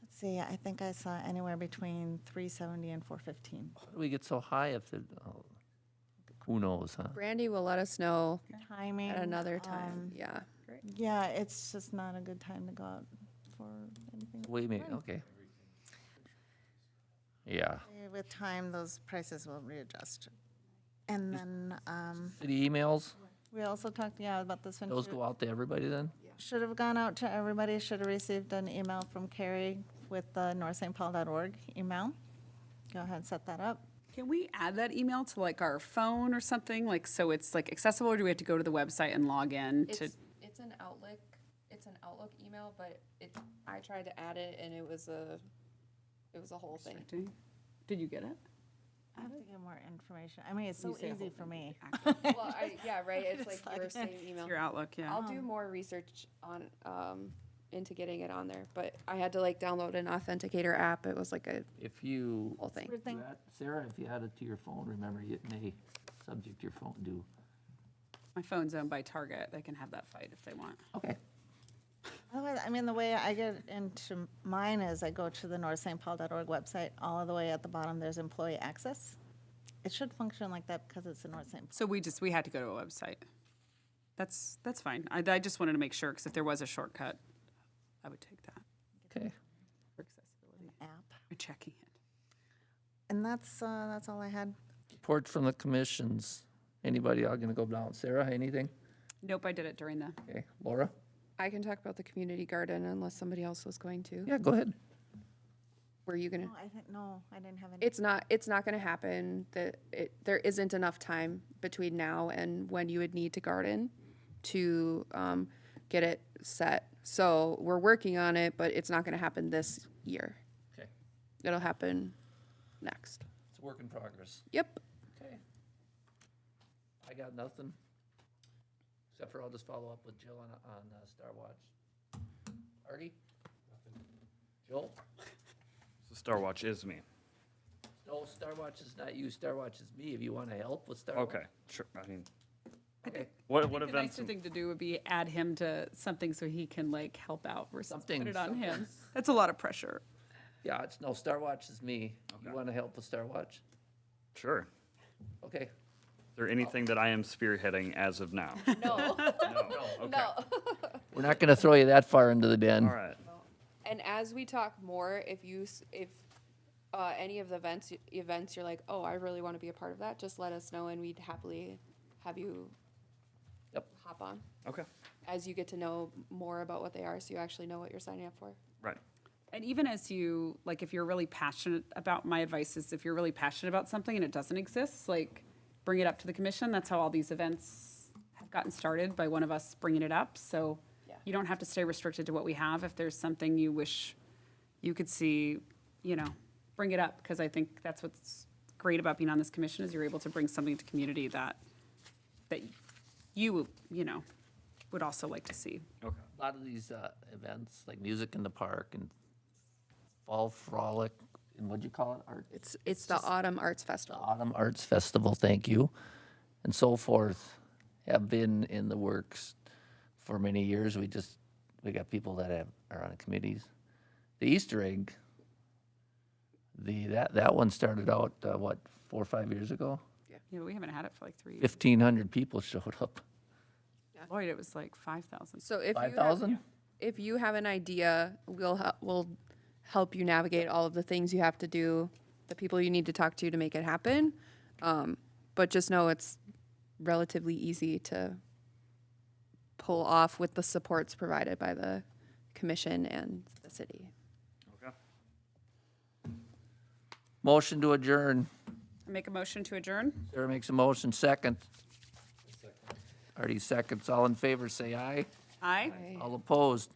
Let's see, I think I saw anywhere between 370 and 415.
How do we get so high if it, oh, who knows, huh?
Brandy will let us know
Timing.
at another time. Yeah.
Yeah, it's just not a good time to go out for anything.
Wait a minute, okay. Yeah.
With time, those prices will readjust. And then
City emails,
we also talked, about this one.
those go out to everybody then?
Should have gone out to everybody, should have received an email from Carrie with the northstpaul.org email. Go ahead and set that up.
Can we add that email to like our phone or something? Like, so it's like accessible, or do we have to go to the website and log in to?
It's an Outlook email, but I tried to add it and it was a whole thing.
Did you get it?
I have to get more information. I mean, it's so
say a
easy
whole
for me.
Well, yeah, right. It's like your same email.
Your Outlook, yeah.
I'll do more research on into getting it on there, but I had to like download an authenticator app. It was like a
If you,
whole thing.
Weird thing.
Sarah, if you add it to your phone, remember, it may subject your phone to.
My phone's owned by Target. They can have that fight if they want.
Okay.
Otherwise, I mean, the way I get into mine is I go to the northstpaul.org website, all the way at the bottom, there's employee access. It should function like that because it's the North St.
So we had to go to a website. That's fine. I just wanted to make sure, because if there was a shortcut, I would take that
Okay.
for accessibility.
app.
Or checking it.
And that's all I had.
Reports from the commissions. Anybody going to go down? Sarah, anything?
Nope, I did it during the.
Okay. Laura?
I can talk about the community garden unless somebody else was going to.
Yeah, go ahead.
Were you gonna?
No, I didn't have any.
It's not gonna happen. There isn't enough time between now and when you would need to garden to get it set. So we're working on it, but it's not gonna happen this year.
Okay.
It'll happen next.
It's a work in progress.
Yep.
Okay. I got nothing. Except for I'll just follow up with Jill on Star Watch. Artie? Joel?
So Star Watch is me.
No, Star Watch is not you. Star Watch is me. If you want to help with Star Watch.
Okay, sure. I mean,
Okay.
what
The
events?
nicer thing to do would be add him to something so he can like help out versus
Something-
put it on him. That's a lot of pressure.
Yeah, no, Star Watch is me. You want to help with Star Watch?
Sure.
Okay.
Is there anything that I am spearheading as of now?
No.
Okay.
We're not going to throw you that far into the den.
All right.
And as we talk more, if any of the events you're like, oh, I really want to be a part of that, just let us know and we'd happily have you
Yep.
hop on
Okay.
as you get to know more about what they are, so you actually know what you're signing up for.
Right.
And even as you, like, if you're really passionate about, my advice is if you're really passionate about something and it doesn't exist, like, bring it up to the commission. That's how all these events have gotten started, by one of us bringing it up. So
Yeah.
you don't have to stay restricted to what we have. If there's something you wish you could see, bring it up, because I think that's what's great about being on this commission, is you're able to bring something to community that you would also like to see.
Okay.
A lot of these events, like Music in the Park and Fall Frolic, and what'd you call it? Art?
It's the Autumn Arts Festival.
Autumn Arts Festival, thank you, and so forth, have been in the works for many years. We got people that are on committees. The Easter egg, that one started out, 4 or 5 years ago?
Yeah, but we haven't had it for like 3 years.
1,500 people showed up.
Lloyd, it was like 5,000.
So if
5,000?
if you have an idea, we'll help you navigate all of the things you have to do, the people you need to talk to make it happen. But just know it's relatively easy to pull off with the supports provided by the commission and the city.
Okay.
Motion to adjourn.
I make a motion to adjourn?
Sarah makes a motion, second. Artie seconds. All in favor, say aye.
Aye.
All opposed?